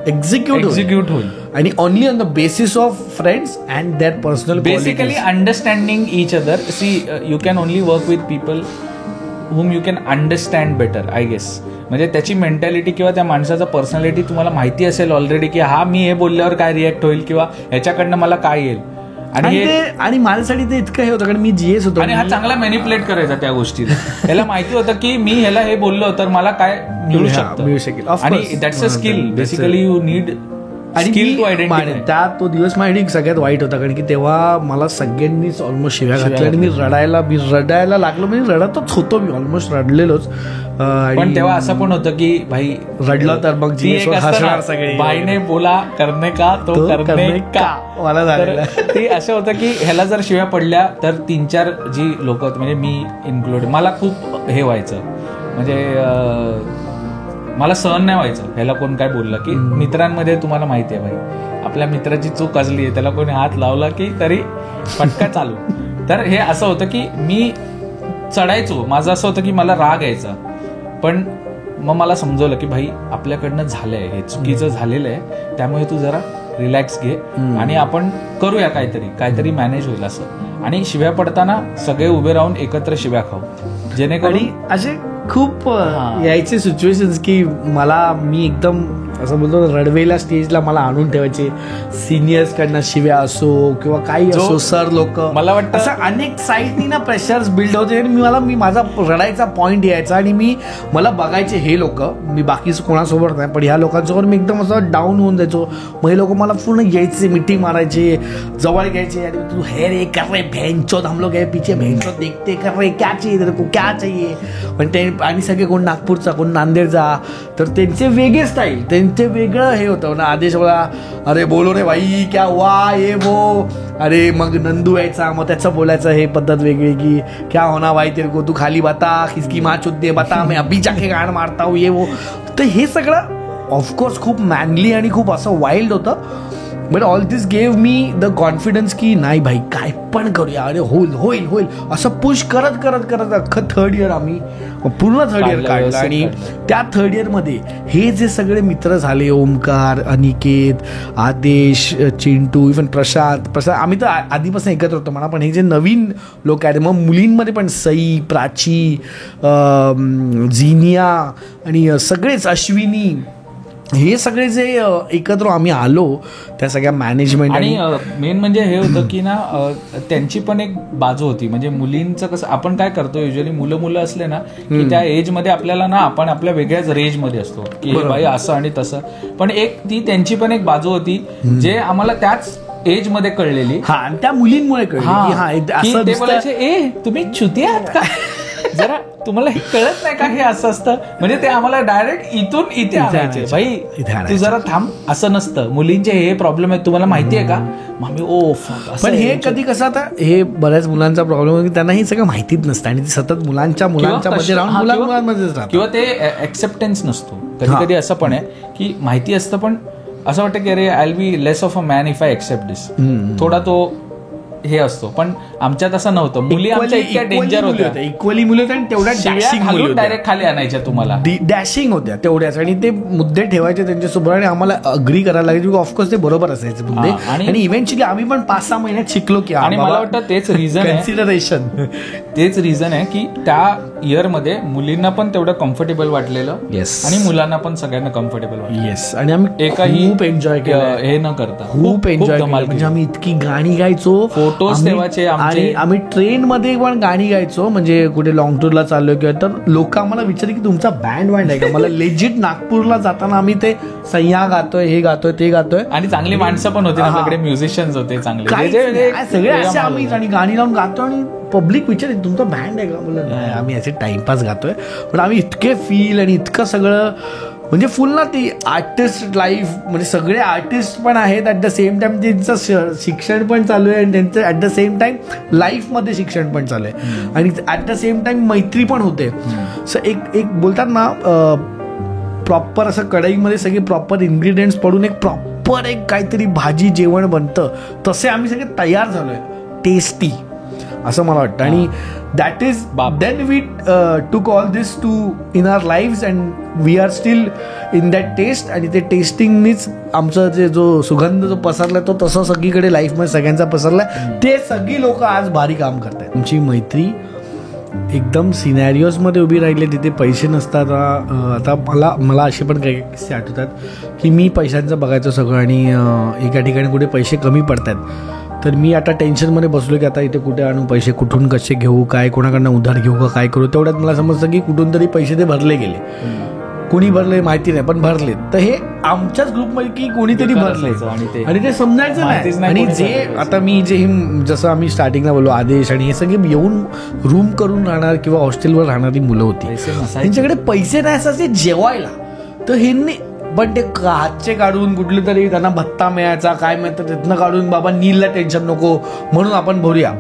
एक्झिक्यूट होईल आणि only on the basis of friends and their personal basically understanding each other. See you can only work with people whom you can understand better, I guess. म्हणजे त्याची mentality किंवा त्या माणसाचा पर्सनॅलिटी तुम्हाला माहिती असेल ऑलरेडी की हा मी हे बोलल्यावर काय रिॲक्ट होईल किंवा ह्याच्याकडनं मला काय येईल. आणि माझ्यासाठी ते इतकं हे होतं कारण मी जीएस होतो आणि हा चांगला मॅनिप्युलेट करायचा त्या गोष्टीला. ह्याला माहिती होतं की मी ह्याला हे बोललो तर मला काय मिळू शकेल आणि that's a skill. Basically you need आणि त्या तो दिवस माझ्यासाठी सगळ्यात वाईट होता कारण की तेव्हा मला सगळ्यांनीच ऑलमोस्ट शिव्या घातल्या आणि मी रडायला लागलो. म्हणजे रडतच होतो मी ऑलमोस्ट रडलेलोच. पण तेव्हा असं पण होतं की भाई रडलं तर मग हसणार सगळे भाईने बोला करणे का तो करणे का मला झालेलं. ते असं होतं की ह्याला जर शिव्या पडल्या तर 3-4 जी लोक म्हणजे मी इन्क्लूड मला खूप हे व्हायचं म्हणजे मला सहन नाही व्हायचं ह्याला कोण काय बोललं की मित्रांमध्ये तुम्हाला माहिती आहे भाई आपल्या मित्राची चूक असली आहे त्याला कोणी हात लावला की तरी पटका चालू. तर हे असं होतं की मी चढायचो. माझं असं होतं की मला राग यायचा पण मग मला समजवलं की भाई आपल्याकडनं झालंय हे चुकीचं झालेलं आहे त्यामुळे तू जरा रिलॅक्स घे आणि आपण करूया काहीतरी मॅनेज होईल असं. आणि शिव्या पडताना सगळे उभे राहून एकत्र शिव्या खाऊ जेणेकरून असे खूप यायचे सिच्युएशन्स की मी एकदम असं बोलतो रडवेला स्टेजला मला आणून ठेवायचे. सिनियर्स कडनं शिव्या असो किंवा काही असो सर लोक मला वाटतं असं अनेक साईडनी ना प्रेशर्स बिल्ड होते आणि मी माझा रडायचा पॉइंट यायचा आणि मला बघायचे हे लोक मी बाकीचं कोणासोबत नाही पण ह्या लोकांसोबत मी एकदम असं डाऊन होऊन जायचो. मग हे लोक मला पूर्ण यायचे मिठी मारायचे जवळ घ्यायचे आणि तू हे रे कर रे भेंचोद हम लोग पीछे भेंचोद देखते कर रे क्या चाहिए तेरे को क्या चाहिए. पण ते आणि सगळे कोण नागपूरचा कोण नांदेडचा तर त्यांचे वेगळे स्टाईल त्यांचे वेगळं हे होतं ना. आदेश बोला अरे बोलो रे भाई क्या हुआ ये वो अरे मग नंदू यायचा मग त्याचं बोलायचं हे पद्धत वेगळी की क्या होना भाई तेरे को तू खाली बता किसकी माँ चुद्दे बता मैं अभी जाके गाण मारता हूँ ये वो. तर हे सगळं ऑफकोर्स खूप मॅनली आणि खूप असं वाईल्ड होतं. But all this gave me the confidence की नाही भाई काय पण करूया अरे होईल असं पुश करत अख्खं 3rd इयर आम्ही पूर्ण 3rd इयर काढलं. आणि त्या 3rd इयरमध्ये हे जे सगळे मित्र झाले ओमकार अनिकेत आदेश चिंटू इव्हन प्रशांत आम्ही तर आधीपासून एकत्र होतो म्हणा. पण हे जे नवीन लोक आहेत मग मुलींमध्ये पण सई प्राची झिनिया आणि सगळेच अश्विनी हे सगळे जे एकत्र आम्ही आलो त्या सगळ्या मॅनेजमेंट. आणि मेन म्हणजे हे होतं की ना त्यांची पण एक बाजू होती. म्हणजे मुलींचं कसं आपण काय करतो युजली मुलं असले ना की त्या एजमध्ये आपल्याला ना आपण आपल्या वेगळ्याच रेंजमध्ये असतो की बाई असं आणि तसं. पण त्यांची पण एक बाजू होती जे आम्हाला त्याच एज मध्ये कळलेली. आणि त्या मुलींमुळे कळली ते बोलायचे तुम्ही छुती आहात का जरा तुम्हाला हे कळत नाही का हे असं असतं. म्हणजे ते आम्हाला डायरेक्ट इथून इथे आणायचे भाई तू जरा थांब असं नसतं मुलींचे हे प्रॉब्लेम आहेत तुम्हाला माहिती आहे का. पण हे कधी कसं आता हे बऱ्याच मुलांचा प्रॉब्लेम आहे की त्यांना हे सगळं माहितीच नसतं आणि सतत मुलांच्या मध्ये राहून मुलांमध्येच राहतात किंवा ते ऍक्सेप्टन्स नसतो कधी कधी असं पण आहे की माहिती असतं पण असं वाटतं की अरे I will be less of a man if I accept this. थोडा तो हे असतो. पण आमच्यात असं नव्हतं. मुली आमच्या इतक्या डेंजर होत्या, इक्वली मुली होत्या आणि तेवढ्या डॅशिंग मुली होत्या, डायरेक्ट खाली आणायच्या तुम्हाला, डॅशिंग होत्या तेवढ्याच. आणि ते मुद्दे ठेवायचे त्यांच्यासोबत आणि आम्हाला अग्री करायला लागायचे. ऑफकोर्स ते बरोबर असायचे मुद्दे. आणि इव्हेंच्युअली आम्ही पण 5-6 महिन्यात शिकलो की आणि मला वाटतं तेच रिझन कन्सिडरेशन, तेच रिझन आहे की त्या इयरमध्ये मुलींना पण तेवढं कम्फर्टेबल वाटलेलं. येस. आणि मुलांना पण सगळ्यांना कम्फर्टेबल वाटलं. येस. आणि आम्ही एकाही खूप एन्जॉय केलं हे न करता, खूप एन्जॉय केलं. म्हणजे आम्ही इतकी गाणी गायचो, फोटोज ठेवायचे. आणि आम्ही ट्रेन मध्ये पण गाणी गायचो. म्हणजे कुठे लॉंग टूरला चाललोय किंवा तर लोक आम्हाला विचारले की तुमचा बँड आहे का. मला लेजिट नागपूरला जाताना आम्ही ते सह्या गातोय, हे गातोय, ते गातोय. आणि चांगली माणसं पण होती आपल्याकडे, म्युझिशियन्स होते चांगले सगळे असे आम्ही. आणि गाणी लावून गातो आणि पब्लिक विचारते तुमचा बँड आहे का. बोललं नाही, आम्ही असे टाइमपास गातोय. पण आम्ही इतके फील आणि इतकं सगळं म्हणजे फुल ना ती आर्टिस्ट लाईफ. म्हणजे सगळे आर्टिस्ट पण आहेत ॲट द सेम टाइम, त्यांचं शिक्षण पण चालू आहे आणि त्यांचं ॲट द सेम टाइम लाईफमध्ये शिक्षण पण चालू आहे. आणि ॲट द सेम टाइम मैत्री पण होते. सो एक बोलतात ना प्रॉपर असं कढईमध्ये सगळे प्रॉपर इन्ग्रेडियंट्स पडून एक प्रॉपर एक काहीतरी भाजी जेवण बनतं, तसे आम्ही सगळे तयार झालोय, टेस्टी असं मला वाटतं. आणि that is then we took all this to in our lives and we are still in that test. आणि ते टेस्टिंगनीच आमचं जे जो सुगंध जो पसरलाय तो तसं सगळीकडे लाईफमध्ये सगळ्यांचा पसरलाय. ते सगळी लोक आज भारी काम करतायत. तुमची मैत्री एकदम सिनॅरिओजमध्ये उभी राहिली, तिथे पैसे नसतात. आता मला असे पण काही किस्से आठवतात की मी पैशांचं बघायचं सगळं आणि एका ठिकाणी कुठे पैसे कमी पडतात तर मी आता टेन्शनमध्ये बसलो की आता इथे कुठे आणू पैसे, कुठून कसे घेऊ, काय कोणाकडनं उधार घेऊ का काय करू. तेवढ्यात मला समजतं की कुठून तरी पैसे ते भरले गेले. कोणी भरले माहिती नाही पण भरले. तर हे आमच्याच ग्रुपमध्ये की कोणीतरी भरले आणि ते समजायचं नाही. आणि जे आता मी जे जसं आम्ही स्टार्टिंगला बोललो आदेश आणि हे सगळे येऊन रूम करून राहणार किंवा हॉस्टेलवर राहणारी मुलं होती, त्यांच्याकडे पैसे नाही असायचे जेवायला. तर ह्यांनी पण ते हातचे काढून कुठले तरी त्यांना भत्ता मिळायचा काय मिळतं तिथनं काढून बाबा नीलला टेन्शन नको म्हणून आपण भरूया.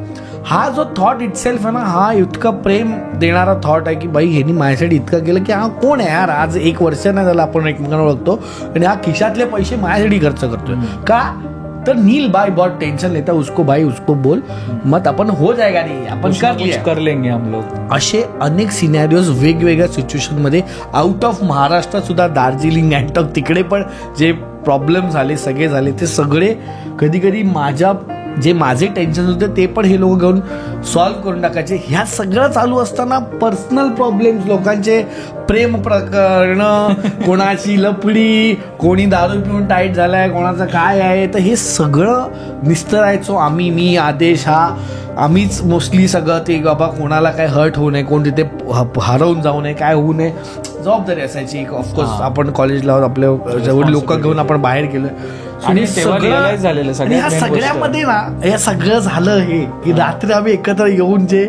हा जो थॉट इटसेल्फ आहे ना, हा इतकं प्रेम देणारा थॉट आहे की बाई ह्यांनी माझ्यासाठी इतकं केलं की हा कोण आहे यार. आज 1 वर्ष नाही झालं आपण एकमेकांना ओळखतो आणि हा खिशातले पैसे माझ्यासाठी खर्च करतोय का. तर नील भाई बहुत टेंशन लेता, उसको भाई उसको बोल मत, अपन हो जाएगा नाही, आपण कर लेंगे हम लोग. असे अनेक सिनॅरिओज वेगवेगळ्या सिच्युएशनमध्ये आउट ऑफ महाराष्ट्रात सुद्धा दार्जिलिंग गँगटॉक तिकडे पण जे प्रॉब्लेम झाले सगळे झाले ते सगळे कधी कधी जे माझे टेन्शन होते ते पण हे लोक घेऊन सॉल्व्ह करून टाकायचे. ह्या सगळं चालू असताना पर्सनल प्रॉब्लेम्स, लोकांचे प्रेम प्रकरण, कोणाची लफडी, कोणी दारू पिऊन टाईट झालाय, कोणाचं काय आहे, तर हे सगळं निस्तरायचो आम्ही. मी आदेश आम्हीच मोस्टली सगळं ते बाबा कोणाला काय हर्ट होऊ नये, कोण तिथे हरवून जाऊ नये, काय होऊ नये, जबाबदारी असायची. ऑफकोर्स आपण कॉलेजला आपल्या जेवढी लोक घेऊन आपण बाहेर गेलो आणि ह्या सगळ्यामध्ये ना हे सगळं झालं हे की रात्री आम्ही एकत्र येऊन जे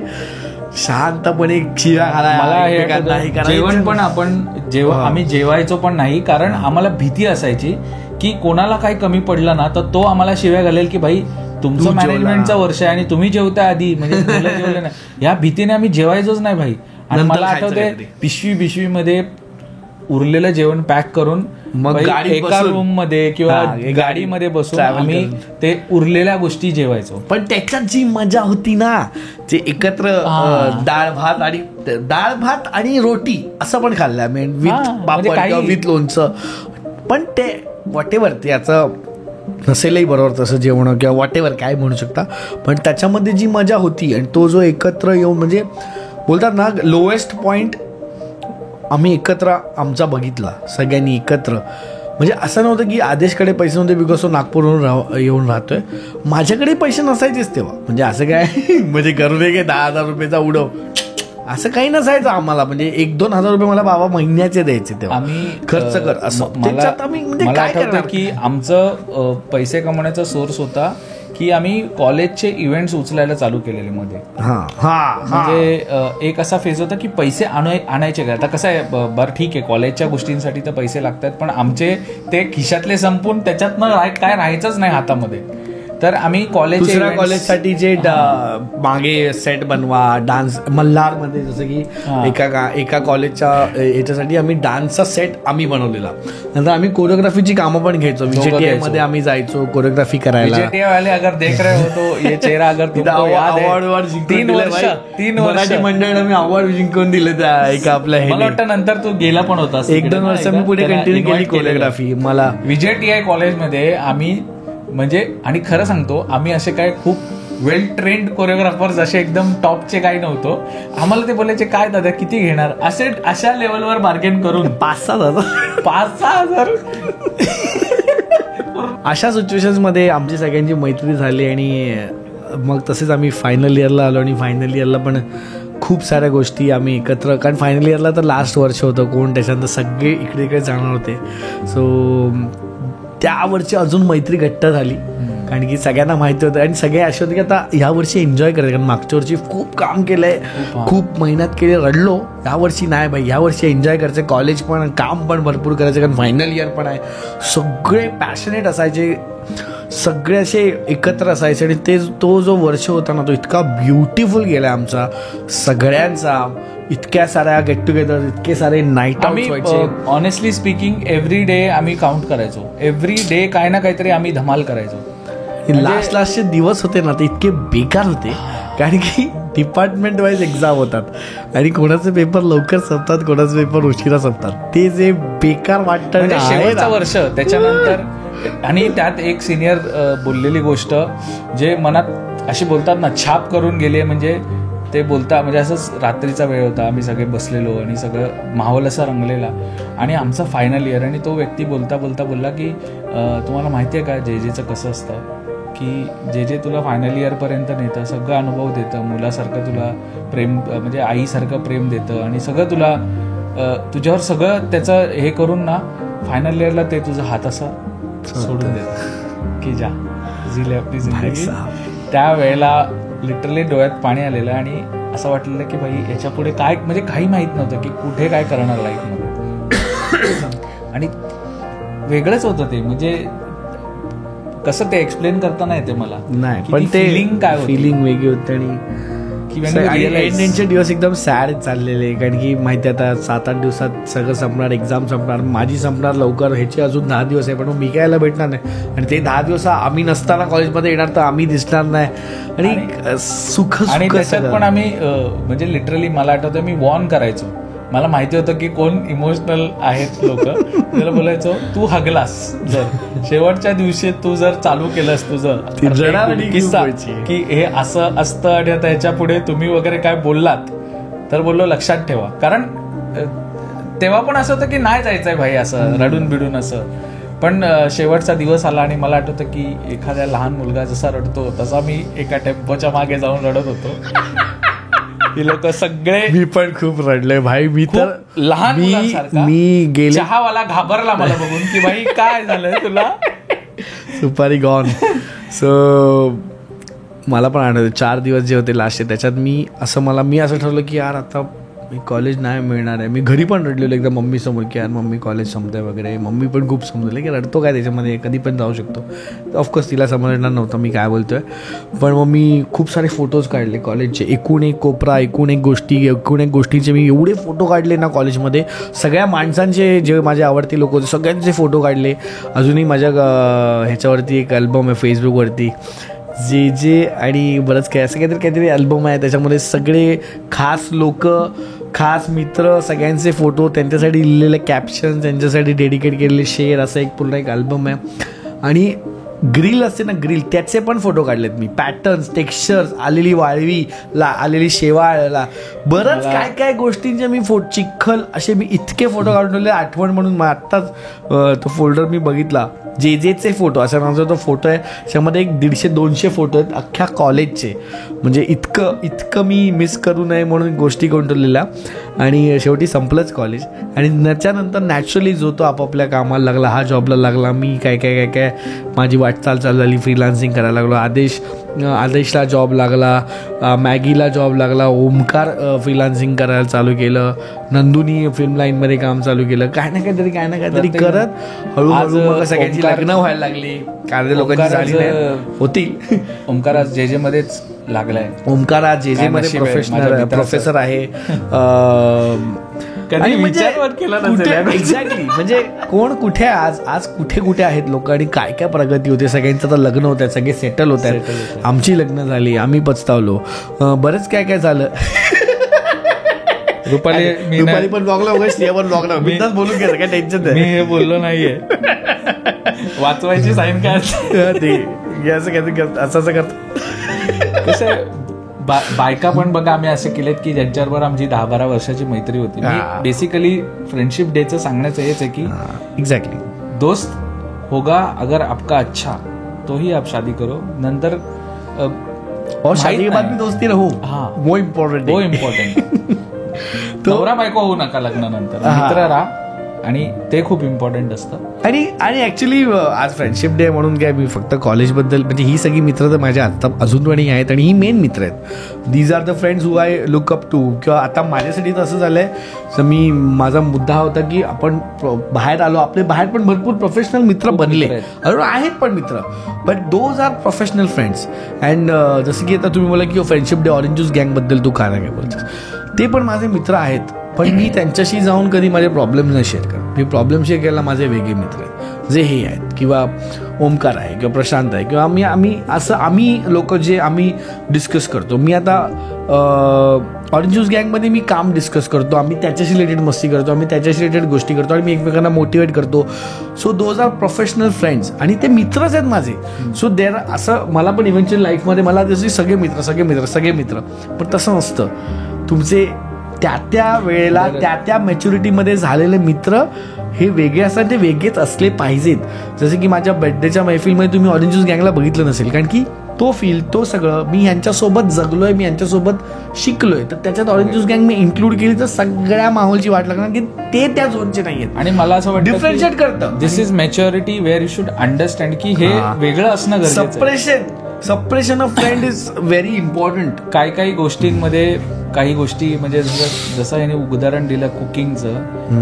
शांतपणे शिव्या घालायला, जेवण पण आपण आम्ही जेवायचो पण नाही कारण आम्हाला भीती असायची की कोणाला काही कमी पडलं ना तर तो आम्हाला शिव्या घालेल की भाई तुमचं मॅनेजमेंटचं वर्ष आहे आणि तुम्ही जेवता आधी म्हणजे जेवले नाही. ह्या भीतीने आम्ही जेवायचोच नाही भाई. आणि मला आठवते पिशवीमध्ये उरलेलं जेवण पॅक करून मग एका रूम मध्ये किंवा गाडीमध्ये बसून आम्ही ते उरलेल्या गोष्टी जेवायचो. पण त्याच्यात जी मजा होती ना, जे एकत्र डाळ भात आणि रोटी असं पण खाल्लं आम्ही विथ पापड किंवा विथ लोणचं. पण ते व्हॉटेवर याचं नसेलही बरोबर तसं जेवण किंवा व्हॉटेवर काय म्हणू शकता, पण त्याच्यामध्ये जी मजा होती आणि तो जो एकत्र येऊन म्हणजे बोलतात ना लोएस्ट पॉइंट आम्ही एकत्र आमचा बघितला सगळ्यांनी एकत्र. म्हणजे असं नव्हतं की आदेशकडे पैसे नव्हते बिकॉज तो नागपूरवरून येऊन राहतोय. माझ्याकडे पैसे नसायचेच तेव्हा. म्हणजे असं काय म्हणजे करू दे की 10,000 रुपयेचा उडव असं काही नसायचं आम्हाला. म्हणजे 1-2 हजार रुपये मला बाबा महिन्याचे द्यायचे तेव्हा, आम्ही खर्च कर असं. त्याच्यात आम्ही म्हणजे काय करणार की आमचं पैसे कमवण्याचा सोर्स होता की आम्ही कॉलेजचे इव्हेंट्स उचलायला चालू केलेले मध्ये. म्हणजे एक असा फेज होता की पैसे आणायचे काय. आता कसं आहे बरं ठीक आहे कॉलेजच्या गोष्टींसाठी तर पैसे लागतात पण आमचे ते खिशातले संपून त्याच्यातनं काय राहायचंच नाही हातामध्ये. तर आम्ही दुसऱ्या कॉलेजसाठी जे मागे सेट बनवा डान्स मल्हारमध्ये, जसं की एका कॉलेजच्या याच्यासाठी आम्ही डान्सचा सेट आम्ही बनवलेला. नंतर आम्ही कोरिओग्राफीची कामं पण घ्यायचो. VJTI मध्ये आम्ही जायचो कोरिओग्राफी करायला. वाले अगर देख रहे हो तो ये चेहरा अगर अवॉर्ड जिंकून 3 वर्ष मराठी मंडळाने मी अवॉर्ड जिंकून दिले त्या एका आपल्या. मला वाटतं नंतर तू गेला पण होता 1-2 वर्ष मी पुढे कंटिन्यू केली कोरिओग्राफी. मला VJTI कॉलेजमध्ये आम्ही म्हणजे, आणि खरं सांगतो आम्ही असे काय खूप वेल ट्रेंड कोरिओग्राफर्स असे एकदम टॉपचे काही नव्हतो. आम्हाला ते बोलायचे काय दादा किती घेणार, असे अशा लेवलवर बार्गेन करून 5,000 अशा सिच्युएशन्स मध्ये आमची सगळ्यांची मैत्री झाली. आणि मग तसेच आम्ही फायनल इयरला आलो. आणि फायनल इयरला पण खूप साऱ्या गोष्टी आम्ही एकत्र, कारण फायनल इयरला तर लास्ट वर्ष होतं कोण, त्याच्यानंतर सगळे इकडे इकडे जाणार होते. सो त्यावरची अजून मैत्री घट्ट झाली, कारण की सगळ्यांना माहिती होतं. आणि सगळे असे होते की आता ह्यावर्षी एन्जॉय करायचं, कारण मागच्या वर्षी खूप काम केलंय, खूप मेहनत केली, रडलो. यावर्षी नाही भाई, यावर्षी एन्जॉय करायचं, कॉलेज पण काम पण भरपूर करायचं, कारण फायनल इयर पण आहे. सगळे पॅशनेट असायचे, सगळे असे एकत्र असायचे. आणि तो जो वर्ष होता ना तो इतका ब्युटिफुल गेला आमचा सगळ्यांचा. इतक्या साऱ्या गेट टुगेदर, इतके सारे नाईट आउट व्हायचे. ऑनेस्टली स्पीकिंग एव्हरी डे आम्ही काउंट करायचो, एव्हरी डे काय ना काहीतरी आम्ही धमाल करायचो. लास्टचे दिवस होते ना ते इतके बेकार होते, कारण की डिपार्टमेंट वाईज एक्झाम होतात आणि कोणाचे पेपर लवकर संपतात, कोणाचे पेपर उशिरा संपतात. ते जे बेकार वाटतं शेवटचं वर्ष. त्याच्यानंतर आणि त्यात एक सिनियर बोललेली गोष्ट जे मनात अशी बोलतात ना छाप करून गेले. म्हणजे ते बोलता, म्हणजे असंच रात्रीचा वेळ होता, आम्ही सगळे बसलेलो आणि सगळं माहोल असा रंगलेला आणि आमचं फायनल इयर. आणि तो व्यक्ती बोलता बोलता बोलला की तुम्हाला माहिती आहे का जेचं कसं असतं, की जे तुला फायनल इयरपर्यंत नेतं, सगळं अनुभव देतं, मुलासारखं तुला प्रेम, म्हणजे आईसारखं प्रेम देतं आणि सगळं तुला तुझ्यावर सगळं त्याचं हे करून ना फायनल इयरला ते तुझा हात असा सोडून देतं की जा जिले आपली जिंदगी. त्यावेळेला लिटरली डोळ्यात पाणी आलेलं आणि असं वाटलेलं की भाई याच्या पुढे काय, म्हणजे काही माहीत नव्हतं की कुठे काय करणार लाईफमध्ये. आणि वेगळंच होतं ते, म्हणजे कसं ते एक्सप्लेन करताना येते मला नाही, पण ते फिलिंग काय होती, फिलिंग वेगळी होती. आणि एंडचे दिवस एकदम सॅड चाललेले, कारण की माहिती आता 7-8 दिवसात सगळं संपणार, एक्झाम संपणार, माझी संपणार लवकर, ह्याचे अजून 10 दिवस आहे, पण मग मी यायला भेटणार नाही. आणि ते 10 दिवस आम्ही नसताना कॉलेजमध्ये येणार तर आम्ही दिसणार नाही. आणि सुख. आणि त्याच्यात पण आम्ही म्हणजे लिटरली मला आठवतं मी वॉर्न करायचो. मला माहिती होतं की कोण इमोशनल आहेत लोक, त्याला बोलायचो तू हगलास जर शेवटच्या दिवशी तू जर चालू केलंस तुझं किस्सा की हे असं असतं आणि आता ह्याच्या पुढे तुम्ही वगैरे काय बोललात तर बोललो लक्षात ठेवा. कारण तेव्हा पण असं होतं की नाही जायचंय भाई असं रडून बिडून असं. पण शेवटचा दिवस आला आणि मला आठवतं की एखाद्या लहान मुलगा जसा रडतो तसा मी एका टेम्पोच्या मागे जाऊन रडत होतो. ही लोक सगळे, मी पण खूप रडले भाई. मी तर लहान मी गेले, चहावाला घाबरला मला बघून की भाई काय झालंय तुला, सुपारी गॉन. सो मला पण आठवतं 4 दिवस जे होते लास्टचे त्याच्यात मी असं ठरवलं की यार आता मी कॉलेज नाही मिळणार आहे. मी घरी पण रडलेलो एकदा मम्मी समोर की यार मम्मी कॉलेज संपतंय वगैरे. मम्मी पण खूप समजले की रडतो काय त्याच्यामध्ये, कधी पण जाऊ शकतो. ऑफकोर्स तिला समजणार नव्हतं मी काय बोलतोय. पण मग मी खूप सारे फोटोज काढले कॉलेजचे, एकूण एक कोपरा, एकूण एक गोष्टीचे मी एवढे फोटो काढले ना कॉलेजमध्ये. सगळ्या माणसांचे जे माझे आवडते लोक होते सगळ्यांचे फोटो काढले. अजूनही माझ्या ह्याच्यावरती एक अल्बम आहे फेसबुकवरती जे आणि बरंच काय असं काहीतरी अल्बम आहे. त्याच्यामध्ये सगळे खास लोक, खास मित्र, सगळ्यांचे फोटो, त्यांच्यासाठी लिहिलेले कॅप्शन, त्यांच्यासाठी डेडिकेट केलेले शेअर, असं एक पूर्ण एक अल्बम आहे. आणि ग्रिल असते ना ग्रिल, त्याचे पण फोटो काढलेत मी. पॅटर्न्स, टेक्स्चर्स, आलेली वाळवी, आलेली शेवाळला, बरंच काय काय गोष्टींचे मी चिखल असे मी इतके फोटो काढून ठेवले आठवण म्हणून. मग आत्ताच तो फोल्डर मी बघितला, जेचे फोटो असा माझा तो फोटो आहे. त्याच्यामध्ये एक 150-200 फोटो आहेत अख्ख्या कॉलेजचे. म्हणजे इतकं मी मिस करू नये म्हणून गोष्टी करून ठेवलेल्या. आणि शेवटी संपलंच कॉलेज. आणि त्याच्यानंतर नॅचरली जो तो आपापल्या कामाला लागला, हा जॉबला लागला, मी काय माझी वाट वाटचाल चालू झाली, फ्रीलान्सिंग करायला लागलो. आदेशला जॉब लागला, मॅगीला जॉब लागला, ओमकार फ्रीलान्सिंग करायला चालू केलं, नंदुनी फिल्म लाईनमध्ये काम चालू केलं. काय ना काहीतरी करत हळूहळू सगळ्यांची लग्न व्हायला लागली. काही लोकांची झाली नाही, होतील. ओमकार आज जे मध्येच लागलाय. ओमकार आज जे मध्ये प्रोफेसर आहे. एक्झॅक्टली, म्हणजे कोण कुठे आज कुठे आहेत लोक आणि काय काय प्रगती होते. सगळ्यांचं तर लग्न होत आहे, सगळे सेटल होत आहेत. आमची लग्न झाली, आम्ही पचतावलो, बरंच काय काय झालं. रुपाली पण ब्लॉगला ब्लॉगला बिंदास बोलून घ्यायचं, काय टेन्शन नाही. मी हे बोललो नाहीये. वाचवायची साईन काय असं करत. कसं बायका पण बघा, आम्ही असे केलेत की ज्यांच्याबरोबर आमची 10-12 वर्षाची मैत्री होती. बेसिकली फ्रेंडशिप डेचं सांगण्याचं हेच आहे की एक्झॅक्टली दोस्त होगा अगर आपका अच्छा तो ही आप शादी करो, नंतर और शादी के बाद भी दोस्ती रहो. वो इम्पॉर्टंट नवरा बायको होऊ नका लग्नानंतर, मित्र राहा, आणि ते खूप इम्पॉर्टंट असतं. आणि ऍक्च्युली आज फ्रेंडशिप डे म्हणून काय, मी फक्त कॉलेजबद्दल, म्हणजे ही सगळी मित्र तर माझ्या आता अजूनही आहेत आणि ही मेन मित्र आहेत. These are the friends who I look up to. किंवा आता माझ्यासाठी तर असं झालंय, तर माझा मुद्दा होता की आपण बाहेर आलो, आपले बाहेर पण भरपूर प्रोफेशनल मित्र बनले आहेत पण मित्र, but those are professional friends. And जसं की आता तुम्ही बोला की फ्रेंडशिप डे ऑरेंज ज्यूस गँगबद्दल तू काय नाही बोलतोस, ते पण माझे मित्र आहेत, पण मी त्यांच्याशी जाऊन कधी माझे प्रॉब्लेम नाही शेअर करत. मी प्रॉब्लेम शेअर करायला माझे वेगळे मित्र आहेत, जे हे आहेत, किंवा ओमकार आहे, किंवा प्रशांत आहे, किंवा आम्ही लोक जे आम्ही डिस्कस करतो. मी आता ऑरेंज ज्यूस गँगमध्ये मी काम डिस्कस करतो, आम्ही त्याच्याशी रिलेटेड मस्ती करतो, आम्ही त्याच्याशी रिलेटेड गोष्टी करतो, आणि मी एकमेकांना मोटिवेट करतो. So those are professional friends, आणि ते मित्रच आहेत माझे. सो देर असं मला पण इव्हेंच्युअल लाईफमध्ये मला जसे सगळे मित्र, पण तसं नसतं. तुमचे त्या वेळेला त्या मॅच्युरिटीमध्ये झालेले मित्र हे वेगळे असतात, ते वेगळेच असले पाहिजेत. जसं की माझ्या बर्थडेच्या मैफिलमध्ये तुम्ही ऑरेंज ज्यूस गँगला बघितलं नसेल, कारण की तो फील, तो सगळं मी यांच्यासोबत जगलोय, मी यांच्यासोबत शिकलोय, तर त्याच्यात ऑरेंज ज्यूस गँग मी इन्क्लूड केली तर सगळ्या माहोलची वाट लागणार, की ते त्या झोनचे नाही आहेत. आणि मला असं वाटतं डिफरन्शिएट करतं. This is maturity where you should understand की हे वेगळं असणं गरजेचं आहे. Separation of friend is very important. काही गोष्टींमध्ये काही गोष्टी, म्हणजे जसं याने उदाहरण दिलं कुकिंगचं,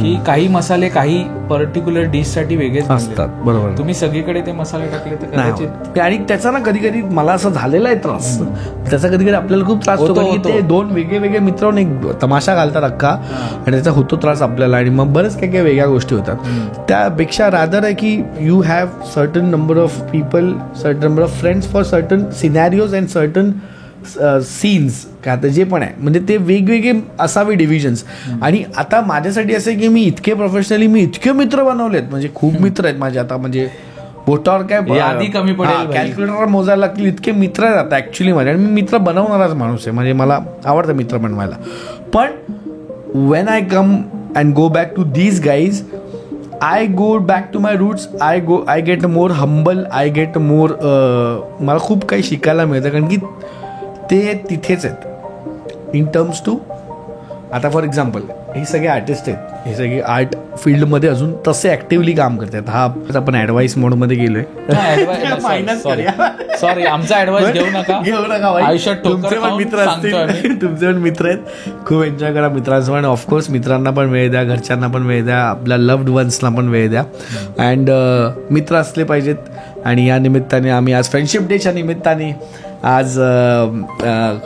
की काही मसाले काही पर्टिक्युलर डिश साठी वेगळेच असतात. बरोबर, तुम्ही सगळीकडे ते मसाले टाकले तर कदाचित. आणि त्याचा ना कधी कधी मला असं झालेला आहे त्रास, त्याचा कधी कधी आपल्याला खूप त्रास होतो, की ते दोन वेगळे मित्र एक तमाशा घालतात अख्खा, आणि त्याचा होतो त्रास आपल्याला, आणि मग बरेच काही वेगळ्या गोष्टी होतात. त्यापेक्षा रादर आहे की you have certain number of people, certain number of friends for certain scenarios and certain scenes, का आता जे पण आहे, म्हणजे ते वेगवेगळे असावे डिव्हिजन्स. आणि आता माझ्यासाठी असं आहे की मी इतके मित्र बनवलेत, म्हणजे खूप मित्र आहेत माझे आता, म्हणजे बोटावर काय यादी कमी पडेल, कॅल्क्युलेटर मोजायला लागतील इतके मित्र आहेत आता ऍक्च्युली माझे. आणि मी मित्र बनवणाराच माणूस आहे, म्हणजे मला आवडतं मित्र बनवायला. पण when I come and go back to these guys, I go back to my roots. I get more humble, I get more, मला खूप काही शिकायला मिळतं, कारण की ते तिथेच आहेत इन टर्म्स टू. आता फॉर एक्झाम्पल हे सगळे आर्टिस्ट आहेत, हे सगळे आर्ट फील्डमध्ये अजून तसे ऍक्टिव्हली काम करतात. हा आपण ऍडवाइस मोडमध्ये गेलोय. सॉरी, आमचा ऍडवाइस घेऊ नका. आयुष्यात तुमचे पण मित्र असतील, तुमचे पण मित्र आहेत, खूप एन्जॉय करा मित्रांसोबत. आणि ऑफकोर्स मित्रांना पण वेळ द्या, घरच्यांना पण वेळ द्या, आपल्या लव्ड वन्सला पण वेळ द्या. अँड मित्र असले पाहिजेत. आणि या निमित्ताने आम्ही आज फ्रेंडशिप डेच्या निमित्ताने आज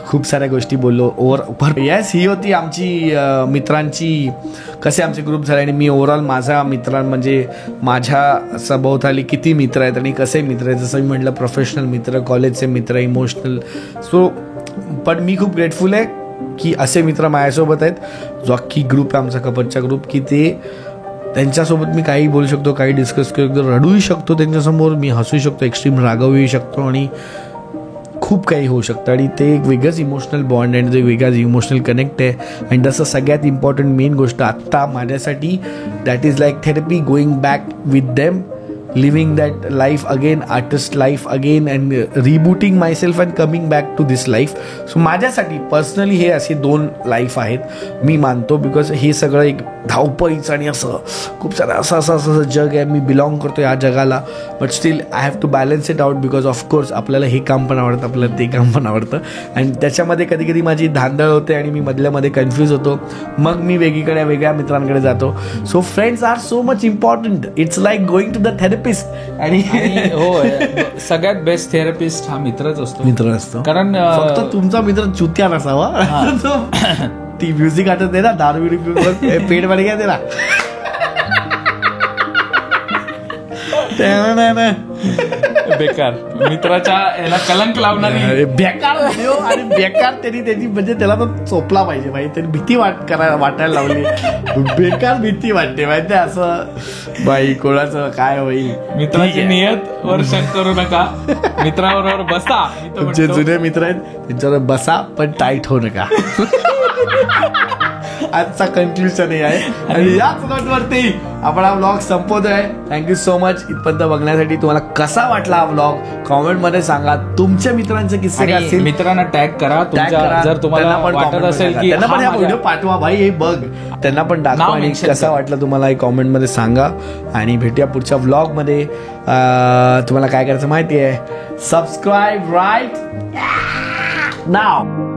खूप साऱ्या गोष्टी बोललो. येस, ही होती आमची मित्रांची, कसे आमचे ग्रुप झाले. आणि मी ओव्हरऑल माझ्या म्हणजे माझ्या सभोवताली किती मित्र आहेत आणि कसे मित्र आहेत, जसं मी म्हटलं प्रोफेशनल मित्र, कॉलेजचे मित्र, इमोशनल. सो पण मी खूप ग्रेटफुल आहे की असे मित्र माझ्यासोबत आहेत, जो अख्खी ग्रुप आहे आमचा कपलचा ग्रुप, की ते त्यांच्यासोबत मी काही बोलू शकतो, काही डिस्कस करू शकतो, रडूही शकतो त्यांच्यासमोर, मी हसू शकतो, एक्स्ट्रीम रागवूही शकतो, आणि खूप काही होऊ शकतं. आणि ते एक वेगळंच इमोशनल बॉन्ड आणि ते वेगळाच इमोशनल कनेक्ट आहे. आणि तसं सगळ्यात इम्पॉर्टंट मेन गोष्ट आत्ता माझ्यासाठी, that is like therapy, going back with them, living that life again, artist life again, and rebooting myself and coming back to this life. So माझ्यासाठी पर्सनली हे असे 2 लाईफ आहेत मी मानतो, बिकॉज हे सगळं एक धावपळीचं आणि असं खूप सारं असं जग आहे. मी बिलॉंग करतो या जगाला, but still I have to balance it out because of course आपल्याला हे काम पण आवडतं, आपल्याला ते काम पण आवडतं. आणि त्याच्यामध्ये कधी कधी माझी धांदळ होते आणि मी मधल्यामध्ये कन्फ्यूज होतो. मग मी वेगळ्या मित्रांकडे जातो. So friends are so much important. It's like going to the therapist. आणि हो, सगळ्यात बेस्ट थेरपिस्ट हा मित्रच असतो. मित्र असतो, कारण फक्त तुमचा मित्र चुत्या नसावा. ती म्युझिक आठवत नाही ना, दारू पेट मध्ये घ्या त्याला. बेकार मित्राच्या याला कलंक लावणारी बेकार आणि बेकार त्यांनी त्याची म्हणजे त्याला तर चोपला पाहिजे माहिती. त्यांनी भीती वाटायला लावली. बेकार भीती वाटते माहिती. असं बाई कोणाचं काय होईल. मित्राची नियत वर शक करू नका. मित्राबरोबर बसा. जे जुने मित्र आहेत त्यांच्यावर बसा, पण टाईट होऊ नका. आजचा कन्क्ल्युजन हे आहे. आणि याच नोटवरती आपण हा व्लॉग संपवतोय. थँक्यू सो मच इथपर्यंत बघण्यासाठी. तुम्हाला कसा वाटला हा व्लॉग कॉमेंट मध्ये सांगा. तुमच्या मित्रांचे किस्से असतील मित्रांना टॅग करा. जर तुम्हाला वाटत असेल की त्यांना पण हा व्हिडिओ पाठवा भाई, हे बघ, त्यांना पण दाखवा आणि कसा वाटला तुम्हाला हे कॉमेंट मध्ये सांगा. आणि भेटूया पुढच्या व्लॉग मध्ये. तुम्हाला काय करायचं माहिती आहे, सबस्क्राईब राईट नाव.